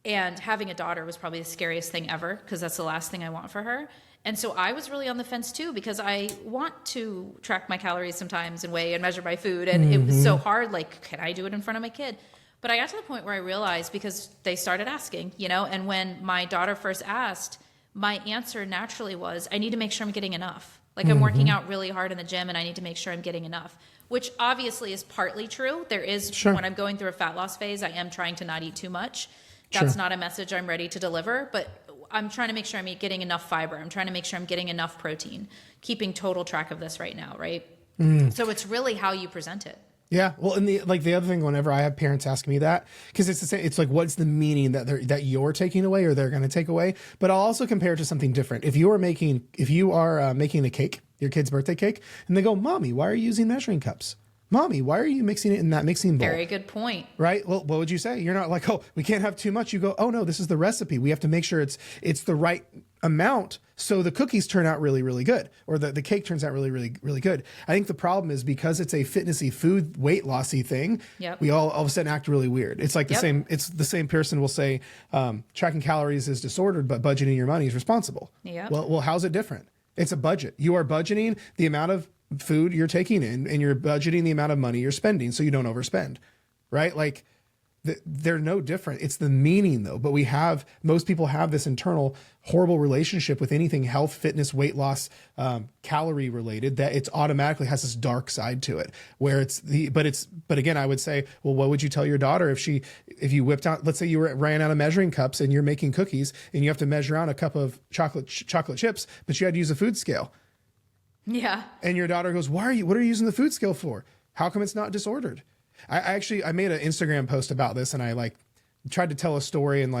and having a daughter was probably the scariest thing ever because that's the last thing I want for her. And so I was really on the fence too because I want to track my calories sometimes and weigh and measure my food. And it was so hard. Like, can I do it in front of my kid? But I got to the point where I realized because they started asking, and when my daughter first asked, my answer naturally was, I need to make sure I'm getting enough. Like I'm working out really hard in the gym and I need to make sure I'm getting enough, which obviously is partly true. There is, when I'm going through a fat loss phase, I am trying to not eat too much. That's not a message I'm ready to deliver, but I'm trying to make sure I'm getting enough fiber. I'm trying to make sure I'm getting enough protein, keeping total track of this right now. Right. So it's really how you present it. Yeah. Well, and the other thing, whenever I have parents ask me that, because it's the same, it's like, what's the meaning that you're taking away or they're going to take away? But I'll also compare it to something different. If you are making a cake, your kid's birthday cake, and they go, Mommy, why are you using measuring cups? Mommy, why are you mixing it in that mixing bowl? Very good point. Right? Well, what would you say? You're not like, oh, we can't have too much. You go, oh no, this is the recipe. We have to make sure it's the right amount so the cookies turn out really, really good, or the cake turns out really, really, really good. I think the problem is because it's a fitnessy food weight lossy thing, we all of a sudden act really weird. It's like it's the same person will say tracking calories is disordered, but budgeting your money is responsible. Yep. Well, how's it different? It's a budget. You are budgeting the amount of food you're taking in and you're budgeting the amount of money you're spending so you don't overspend, right? Like they're no different. It's the meaning though, but most people have this internal horrible relationship with anything health, fitness, weight loss, calorie related, that it's automatically has this dark side to it where but again, I would say, well, what would you tell your daughter if you whipped out, let's say you ran out of measuring cups and you're making cookies and you have to measure out a cup of chocolate chips, but you had to use a food scale. Yeah. And your daughter goes, what are you using the food scale for? How come it's not disordered? I made an Instagram post about this and I tried to tell a story in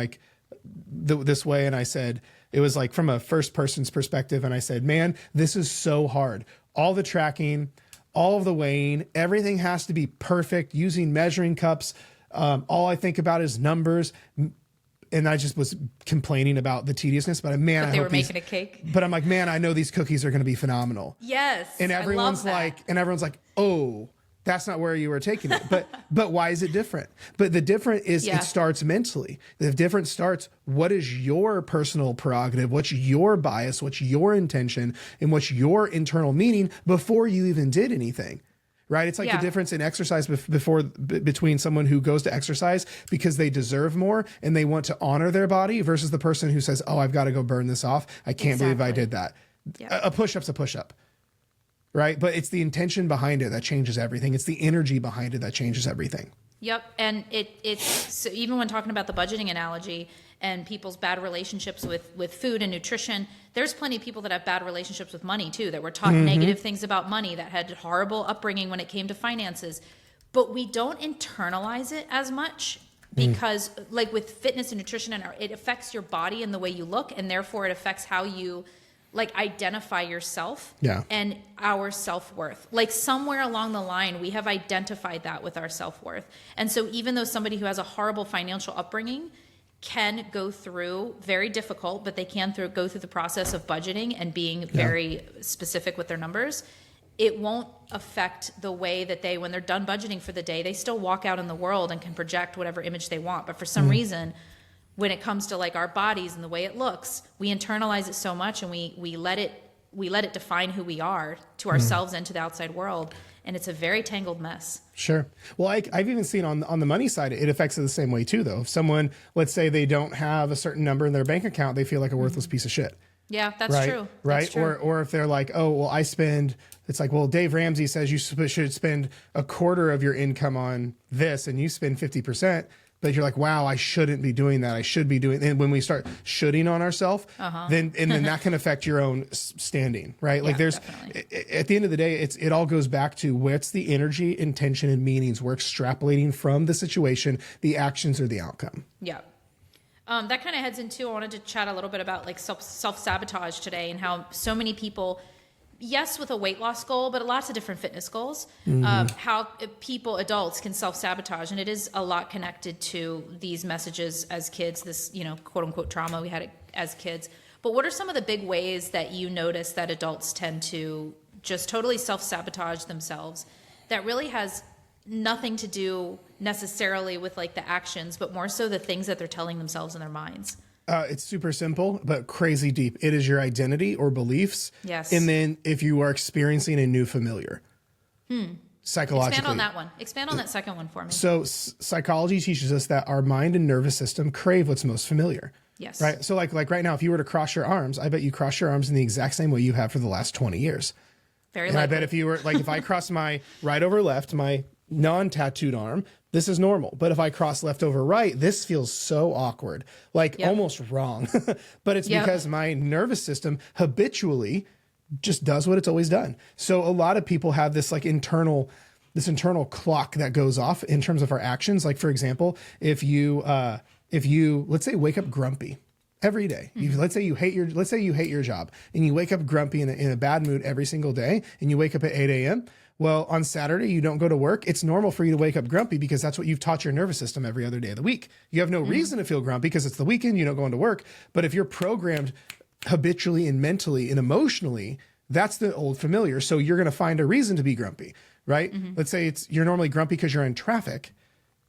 this way. And I said, it was like from a first person's perspective. And I said, man, this is so hard. All the tracking, all of the weighing, everything has to be perfect using measuring cups. All I think about is numbers. And I just was complaining about the tediousness, but man, they were making a cake. But I'm like, man, I know these cookies are going to be phenomenal. Yes. And everyone's like, oh, that's not where you were taking it. But why is it different? But the different is it starts mentally. The difference starts, what is your personal prerogative? What's your bias? What's your intention? And what's your internal meaning before you even did anything? Right? It's like the difference in exercise between someone who goes to exercise because they deserve more and they want to honor their body versus the person who says, oh, I've got to go burn this off. I can't believe I did that. Yeah. A push-up's a push-up. Right? But it's the intention behind it that changes everything. It's the energy behind it that changes everything. Yep. And it's so even when talking about the budgeting analogy and people's bad relationships with food and nutrition, there's plenty of people that have bad relationships with money too, that were taught negative things about money, that had horrible upbringing when it came to finances. But we don't internalize it as much because like with fitness and nutrition, it affects your body and the way you look, and therefore it affects how you identify yourself and our self-worth. Like somewhere along the line, we have identified that with our self-worth. And so even though somebody who has a horrible financial upbringing can go through very difficult, but they can go through the process of budgeting and being very specific with their numbers, it won't affect the way that when they're done budgeting for the day, they still walk out in the world and can project whatever image they want. But for some reason, when it comes to like our bodies and the way it looks, we internalize it so much, and we let it define who we are to ourselves and to the outside world. And it's a very tangled mess. Sure. Well, I've even seen on the money side, it affects it the same way too, though. If someone, let's say they don't have a certain number in their bank account, they feel like a worthless piece of shit. Yeah, that's right? true. Right. That's true. Or if they're like, oh, well, it's like, well, Dave Ramsey says you should spend a quarter of your income on this and you spend 50%. But you're like, wow, I shouldn't be doing that. I should be doing. And when we start shoulding on ourselves, then that can affect your own standing, right? Like at the end of the day, it all goes back to what's the energy, intention, and meanings we're extrapolating from the situation, the actions or the outcome. Yeah. That kind of heads into, I wanted to chat a little bit about like self-sabotage today, and how so many people, yes, with a weight loss goal, but lots of different fitness goals, how adults can self-sabotage. And it is a lot connected to these messages as kids, this, quote unquote trauma we had as kids. But what are some of the big ways that you notice that adults tend to just totally self-sabotage themselves that really has nothing to do necessarily with like the actions, but more so the things that they're telling themselves in their minds? It's super simple, but crazy deep. It is your identity or beliefs. Yes. And then if you are experiencing a new familiar, psychologically. Expand on that one. Expand on that second one for me. So psychology teaches us that our mind and nervous system crave what's most familiar. Yes. Right. So like right now, if you were to cross your arms, I bet you cross your arms in the exact same way you have for the last 20 years. Very and likely. I bet if you were like, if I cross my right over left, my non-tattooed arm, this is normal. But if I cross left over right, this feels so awkward, like almost wrong. But it's because my nervous system habitually just does what it's always done. So a lot of people have this like internal clock that goes off in terms of our actions. Like for example, if you let's say wake up grumpy every day, let's say you hate your job and you wake up grumpy in a bad mood every single day, and you wake up at 8 a.m. Well, on Saturday, you don't go to work. It's normal for you to wake up grumpy because that's what you've taught your nervous system every other day of the week. You have no reason to feel grumpy because it's the weekend, you don't go into work. But if you're programmed habitually and mentally and emotionally, that's the old familiar. So you're going to find a reason to be grumpy, right? Let's say you're normally grumpy because you're in traffic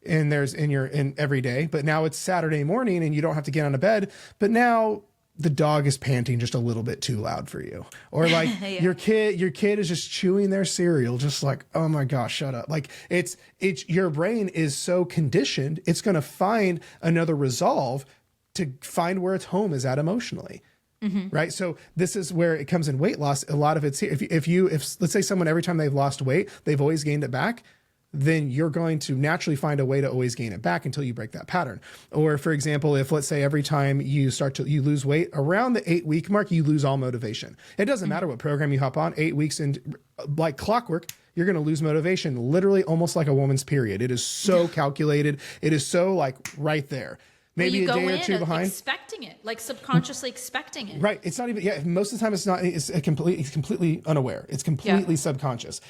and you're in every day, but now it's Saturday morning and you don't have to get out of bed. But now the dog is panting just a little bit too loud for you. Or like your kid is just chewing their cereal, just like, oh my gosh, shut up. Like it's your brain is so conditioned, it's going to find another resolve to find where its home is at emotionally. Right. So this is where it comes in weight loss. A lot of it's here. If let's say someone, every time they've lost weight, they've always gained it back, then you're going to naturally find a way to always gain it back until you break that pattern. Or for example, if let's say every time you lose weight around the 8-week mark, you lose all motivation. It doesn't matter what program you hop on, 8 weeks in, like clockwork, you're going to lose motivation, literally almost like a woman's period. It is so calculated. It is so like right there. Maybe a day or two behind. Expecting it, like subconsciously expecting it. Right. It's not even, most of the time it's not, it's completely unaware. It's completely subconscious.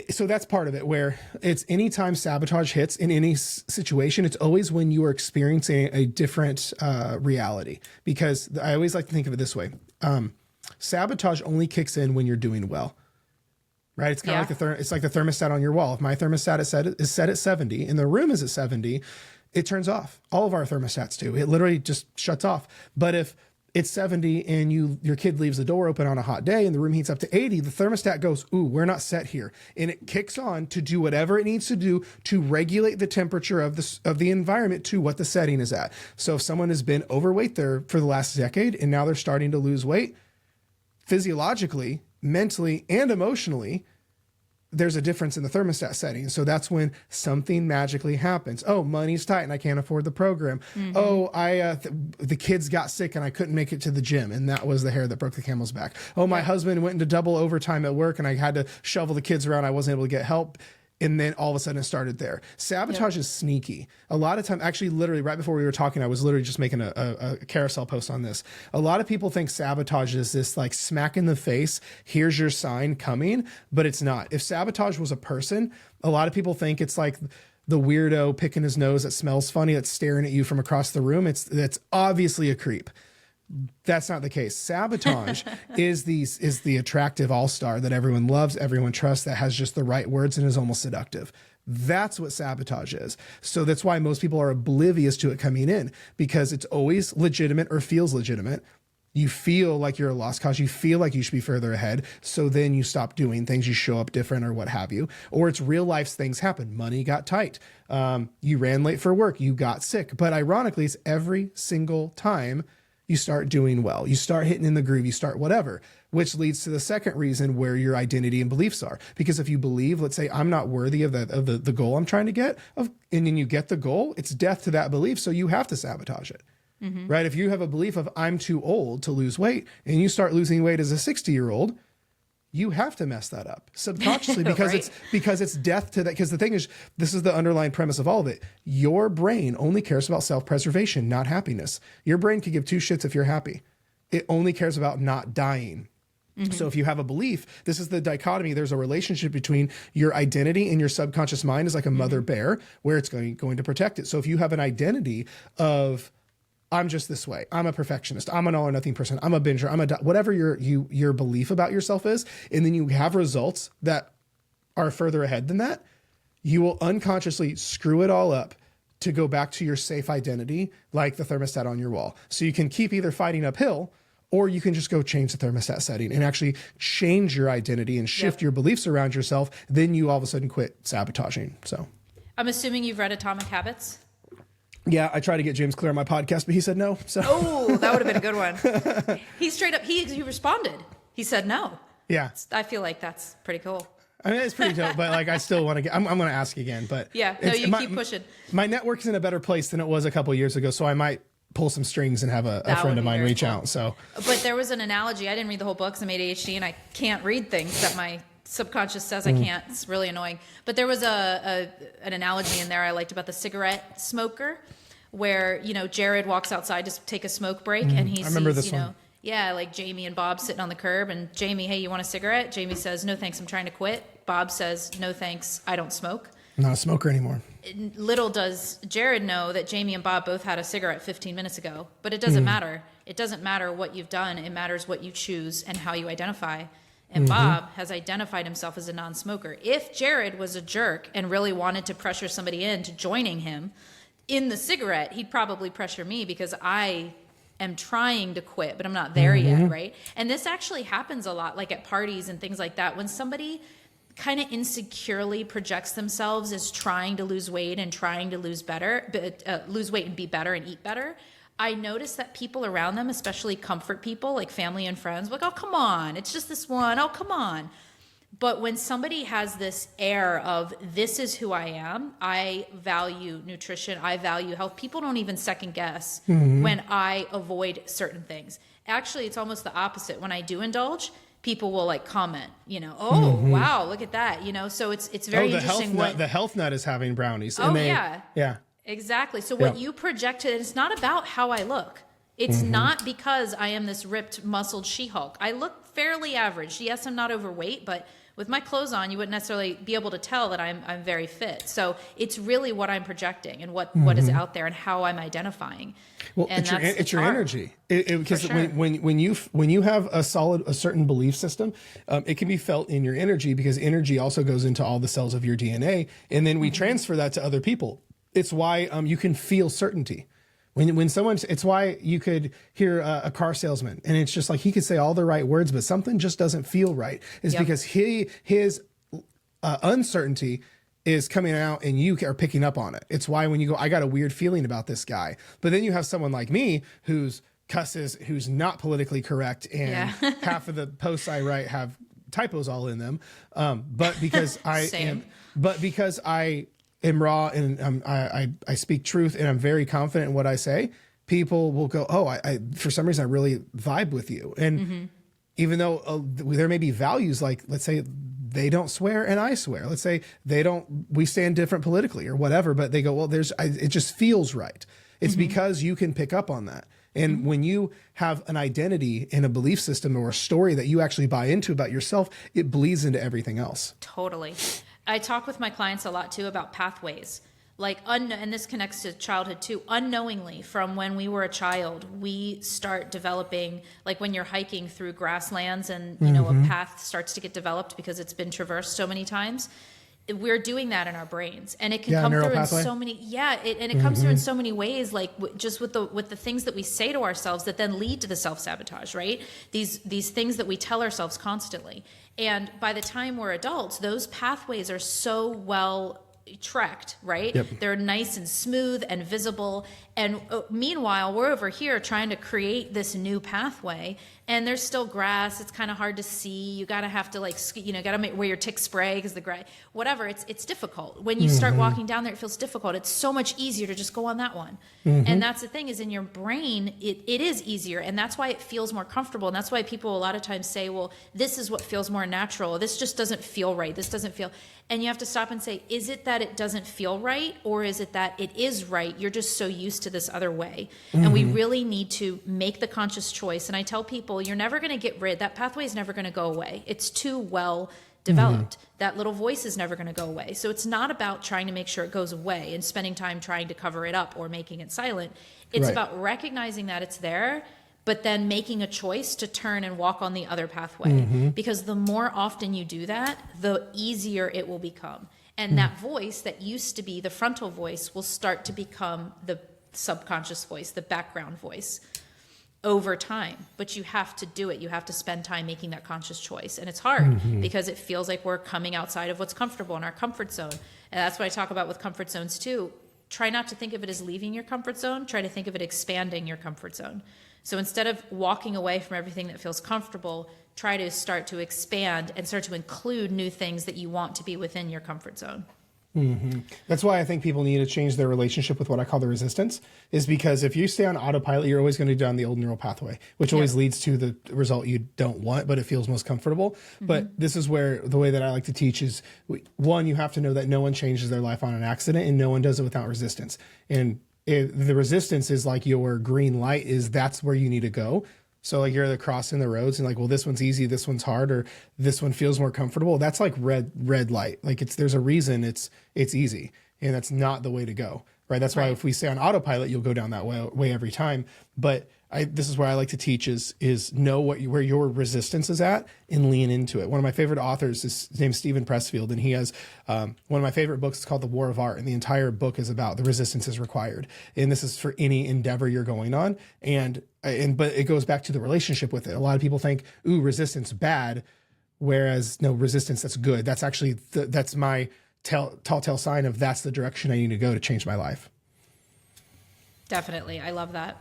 So that's part of it, where it's anytime sabotage hits in any situation, it's always when you are experiencing a different reality. Because I always like to think of it this way. Sabotage only kicks in when you're doing well. Right? It's kind of like it's like the thermostat on your wall. If my thermostat is set at 70 and the room is at 70, it turns off. All of our thermostats do. It literally just shuts off. But if it's 70 and your kid leaves the door open on a hot day and the room heats up to 80, the thermostat goes, ooh, we're not set here. And it kicks on to do whatever it needs to do to regulate the temperature of the environment to what the setting is at. So if someone has been overweight there for the last decade and now they're starting to lose weight, physiologically, mentally, and emotionally, there's a difference in the thermostat setting. So that's when something magically happens. Oh, money's tight and I can't afford the program. Oh, the kids got sick and I couldn't make it to the gym. And that was the hair that broke the camel's back. Oh, my husband went into double overtime at work and I had to shovel the kids around. I wasn't able to get help. And then all of a sudden it started there. Sabotage is sneaky. A lot of time, actually, literally right before we were talking, I was literally just making a carousel post on this. A lot of people think sabotage is this like smack in the face, here's your sign coming, but it's not. If sabotage was a person, a lot of people think it's like the weirdo picking his nose that smells funny, that's staring at you from across the room. That's obviously a creep. That's not the case. Sabotage is the attractive all-star that everyone loves, everyone trusts, that has just the right words and is almost seductive. That's what sabotage is. So that's why most people are oblivious to it coming in, because it's always legitimate or feels legitimate. You feel like you're a lost cause. You feel like you should be further ahead. So then you stop doing things. You show up different or what have you. Or it's real life things happen. Money got tight. You ran late for work. You got sick. But ironically, it's every single time you start doing well. You start hitting in the groove. You start whatever, which leads to the second reason where your identity and beliefs are. Because if you believe, let's say, I'm not worthy of the goal I'm trying to get, and then you get the goal, it's death to that belief. So you have to sabotage it. Right? If you have a belief of I'm too old to lose weight and you start losing weight as a 60-year-old, you have to mess that up subconsciously because it's death to that. Because the thing is, this is the underlying premise of all of it. Your brain only cares about self-preservation, not happiness. Your brain could give two shits if you're happy. It only cares about not dying. So if you have a belief, this is the dichotomy. There's a relationship between your identity and your subconscious mind is like a mother bear where it's going to protect it. So if you have an identity of I'm just this way, I'm a perfectionist, I'm an all or nothing person, I'm a binger, whatever your belief about yourself is, and then you have results that are further ahead than that, you will unconsciously screw it all up to go back to your safe identity, like the thermostat on your wall. So you can keep either fighting uphill, or you can just go change the thermostat setting and actually change your identity and shift your beliefs around yourself. Then you all of a sudden quit sabotaging. So I'm assuming you've read Atomic Habits. Yeah, I tried to get James Clear on my podcast, but he said no. So that would have been a good one. He straight up, he responded. He said no. Yeah. I feel like that's pretty cool. I mean, it's pretty dope, but like I still want to get, I'm going to ask again, but yeah, no, you keep pushing. My network is in a better place than it was a couple of years ago. So I might pull some strings and have a friend of mine reach out. So, but there was an analogy. I didn't read the whole book because I'm ADHD and I can't read things that my subconscious says I can't. It's really annoying. But there was an analogy in there I liked about the cigarette smoker, where Jared walks outside to take a smoke break, and he sees like Jamie and Bob sitting on the curb, and Jamie, hey, you want a cigarette? Jamie says, no thanks, I'm trying to quit. Bob says, no thanks, I don't smoke. I'm not a smoker anymore. Little does Jared know that Jamie and Bob both had a cigarette 15 minutes ago, but it doesn't matter. It doesn't matter what you've done. It matters what you choose and how you identify. And Bob has identified himself as a non-smoker. If Jared was a jerk and really wanted to pressure somebody into joining him in the cigarette, he'd probably pressure me because I am trying to quit, but I'm not there yet, right? And this actually happens a lot, like at parties and things like that. When somebody kind of insecurely projects themselves as trying to lose weight and trying to lose weight and be better and eat better, I notice that people around them, especially comfort people like family and friends, like, oh, come on, it's just this one. Oh, come on. But when somebody has this air of this is who I am, I value nutrition, I value health, people don't even second guess when I avoid certain things. Actually, it's almost the opposite. When I do indulge, people will like comment, wow, look at that, so it's very interesting. The health nut is having brownies. Yeah. Exactly. So what you project, it's not about how I look. It's not because I am this ripped, muscled She-Hulk. I look fairly average. Yes, I'm not overweight, but with my clothes on, you wouldn't necessarily be able to tell that I'm very fit. So it's really what I'm projecting and what is out there and how I'm identifying. Well, and it's your energy. Because sure. when you have a certain belief system, it can be felt in your energy, because energy also goes into all the cells of your DNA, and then we transfer that to other people. It's why you can feel certainty. When someone's, it's why you could hear a car salesman and it's just like he could say all the right words, but something just doesn't feel right. It's because his uncertainty is coming out and you are picking up on it. It's why when you go, I got a weird feeling about this guy. But then you have someone like me who's not politically correct, and half of the posts I write have typos all in them. But because I am raw and I speak truth and I'm very confident in what I say, people will go, oh, I for some reason I really vibe with you. And even though there may be values, like let's say they don't swear and I swear, let's say we stand different politically or whatever, but they go, well, it just feels right. It's because you can pick up on that. And when you have an identity and a belief system or a story that you actually buy into about yourself, it bleeds into everything else. Totally. I talk with my clients a lot too about pathways, and this connects to childhood too. Unknowingly, from when we were a child, we start developing, like when you're hiking through grasslands and a path starts to get developed because it's been traversed so many times. we're doing that in our brains, and it can Yeah, come neural through pathway. in so many, and it comes through in so many ways, like just with the things that we say to ourselves that then lead to the self-sabotage, right? These things that we tell ourselves constantly. And by the time we're adults, those pathways are so well trekked, right? Yep. They're nice and smooth and visible. And meanwhile, we're over here trying to create this new pathway, and there's still grass. It's kind of hard to see. You gotta have to gotta wear your tick spray because the grass, whatever. It's difficult when you start walking down there. It feels difficult. It's so much easier to just go on that one. And that's the thing, is in your brain, it is easier, and that's why it feels more comfortable. And that's why people a lot of times say, well, this is what feels more natural. This just doesn't feel right. This doesn't feel. And you have to stop and say, is it that it doesn't feel right, or is it that it is right? You're just so used to this other way. And we really need to make the conscious choice. And I tell people, you're never going to get rid. That pathway is never going to go away. It's too well developed. That little voice is never going to go away. So it's not about trying to make sure it goes away and spending time trying to cover it up or making it silent. It's Right. about recognizing that it's there, but then making a choice to turn and walk on the other pathway. Because the more often you do that, the easier it will become. And that voice that used to be the frontal voice will start to become the subconscious voice, the background voice, over time. But you have to do it. You have to spend time making that conscious choice. And it's hard because it feels like we're coming outside of what's comfortable in our comfort zone. And that's what I talk about with comfort zones too. Try not to think of it as leaving your comfort zone. Try to think of it expanding your comfort zone. So instead of walking away from everything that feels comfortable, try to start to expand and start to include new things that you want to be within your comfort zone. That's why I think people need to change their relationship with what I call the resistance, is because if you stay on autopilot, you're always going to go down the old neural pathway, which always leads to the result you don't want, but it feels most comfortable. But this is where the way that I like to teach is, one, you have to know that no one changes their life on an accident, and no one does it without resistance. And the resistance is like your green light, is that's where you need to go. So like you're crossing the roads and like, well, this one's easy, this one's hard, or this one feels more comfortable. That's like red light. Like there's a reason it's easy, and that's not the way to go, right? That's why if we stay on autopilot, you'll go down that way every time. But this is where I like to teach is know where your resistance is at and lean into it. One of my favorite authors is named Stephen Pressfield, and he has one of my favorite books is called The War of Art, and the entire book is about the resistance is required. And this is for any endeavor you're going on. But it goes back to the relationship with it. A lot of people think, ooh, resistance bad, whereas no, resistance, that's good. That's actually that's my telltale sign of that's the direction I need to go to change my life. Definitely. I love that.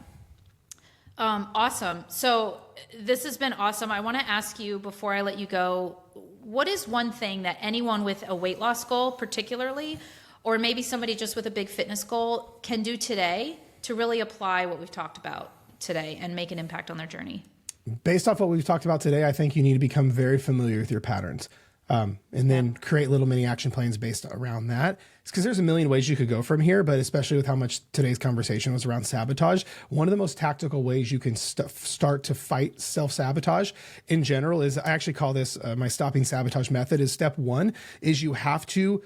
Awesome. So this has been awesome. I want to ask you before I let you go, what is one thing that anyone with a weight loss goal particularly, or maybe somebody just with a big fitness goal, can do today to really apply what we've talked about today and make an impact on their journey? Based off what we've talked about today, I think you need to become very familiar with your patterns. And then create little mini action plans based around that. It's because there's a million ways you could go from here, but especially with how much today's conversation was around sabotage, one of the most tactical ways you can start to fight self-sabotage in general is, I actually call this my stopping sabotage method, is step one is you have to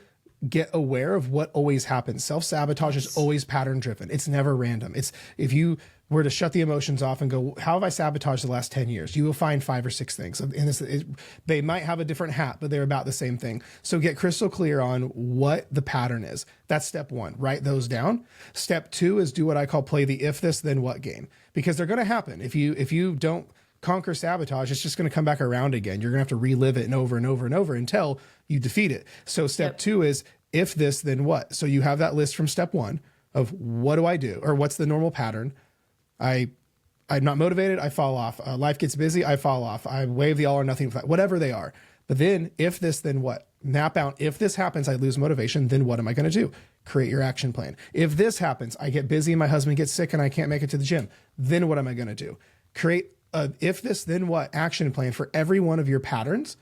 get aware of what always happens. Self-sabotage is always pattern driven. It's never random. It's if you were to shut the emotions off and go, how have I sabotaged the last 10 years? You will find 5 or 6 things. And they might have a different hat, but they're about the same thing. So get crystal clear on what the pattern is. That's step one. Write those down. Step 2 is do what I call play the if this, then what game, because they're going to happen. If you don't conquer sabotage, it's just going to come back around again. You're going to have to relive it and over and over and over until you defeat it. So step 2 is if this, then what? So you have that list from step 1 of what do I do, or what's the normal pattern? I'm not motivated, I fall off. Life gets busy, I fall off. I wave the all or nothing, whatever they are. But then if this, then what? Map out, if this happens, I lose motivation, then what am I going to do? Create your action plan. If this happens, I get busy and my husband gets sick and I can't make it to the gym, then what am I going to do? Create a if this, then what action plan for every one of your patterns.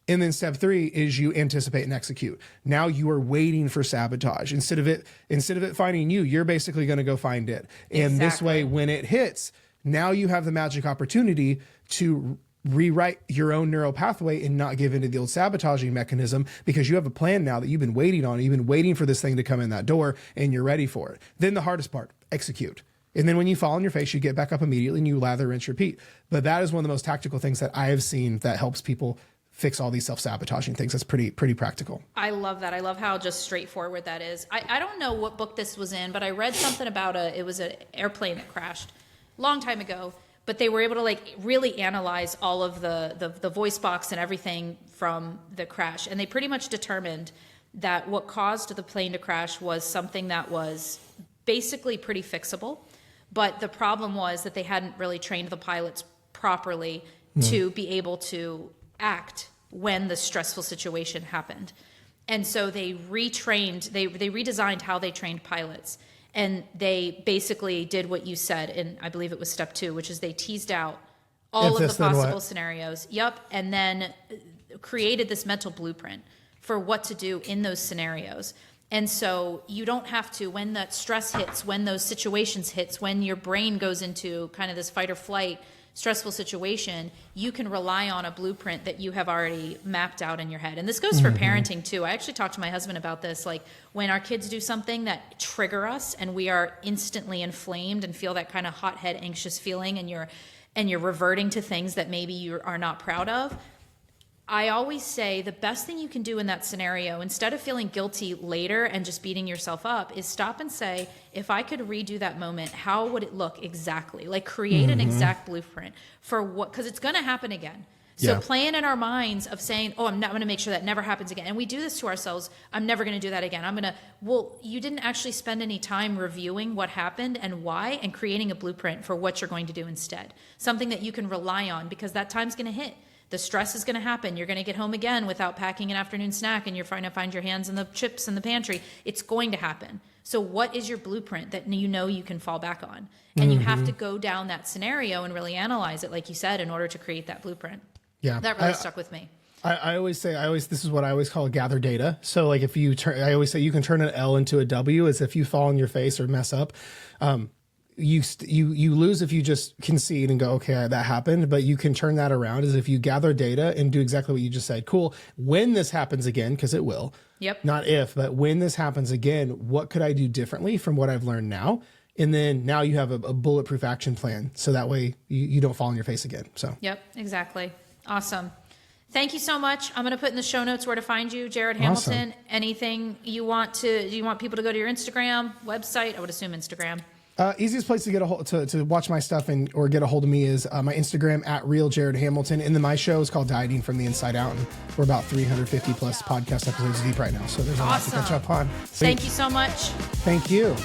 And then step 3 is you anticipate and execute. Now you are waiting for sabotage. Instead of it finding you, you're basically going to go find it. And this way, when it hits, now you have the magic opportunity to rewrite your own neural pathway and not give into the old sabotaging mechanism, because you have a plan now that you've been waiting on. You've been waiting for this thing to come in that door and you're ready for it. Then the hardest part, execute. And then when you fall on your face, you get back up immediately and you lather, rinse, repeat. But that is one of the most tactical things that I have seen that helps people fix all these self-sabotaging things. That's pretty practical. I love that. I love how just straightforward that is. I don't know what book this was in, but I read something about it was an airplane that crashed a long time ago, but they were able to like really analyze all of the voice box and everything from the crash. And they pretty much determined that what caused the plane to crash was something that was basically pretty fixable. But the problem was that they hadn't really trained the pilots properly to be able to act when the stressful situation happened. And so they retrained, they redesigned how they trained pilots. And they basically did what you said, and I believe it was step 2, which is they teased out all of the possible scenarios. Yep. And then created this mental blueprint for what to do in those scenarios. And so you don't have to, when that stress hits, when those situations hits, when your brain goes into kind of this fight or flight stressful situation, you can rely on a blueprint that you have already mapped out in your head. And this goes for parenting too. I actually talked to my husband about this. Like when our kids do something that trigger us and we are instantly inflamed and feel that kind of hot head, anxious feeling, and you're reverting to things that maybe you are not proud of. I always say the best thing you can do in that scenario, instead of feeling guilty later and just beating yourself up, is stop and say, if I could redo that moment, how would it look exactly? Like create an exact blueprint for what, because it's going to happen again. So playing in our minds of saying, oh, I'm not going to make sure that never happens again. And we do this to ourselves. I'm never going to do that again. Well, you didn't actually spend any time reviewing what happened and why and creating a blueprint for what you're going to do instead. Something that you can rely on because that time's going to hit. The stress is going to happen. You're going to get home again without packing an afternoon snack and you're trying to find your hands in the chips in the pantry. It's going to happen. So what is your blueprint that you know you can fall back on? And you have to go down that scenario and really analyze it, like you said, in order to create that blueprint. Yeah. That really stuck with me. I always say, this is what I always call gather data. So like if you turn, I always say you can turn an L into a W as if you fall on your face or mess up. You lose if you just concede and go, okay, that happened, but you can turn that around as if you gather data and do exactly what you just said. Cool. When this happens again, because it will, not if, but when this happens again, what could I do differently from what I've learned now? And then now you have a bulletproof action plan. So that way you don't fall on your face again. So, yep, exactly. Awesome. Thank you so much. I'm going to put in the show notes where to find you, Jared Hamilton. Awesome. Anything do you want people to go to your Instagram, website? I would assume Instagram. Easiest place to get to watch my stuff or get a hold of me is my Instagram at Real Jared Hamilton. And then my show is called Dieting from the Inside Out. And we're about 350 plus podcast episodes deep right now. So there's a lot to catch up on. Thank you so much. Thank you.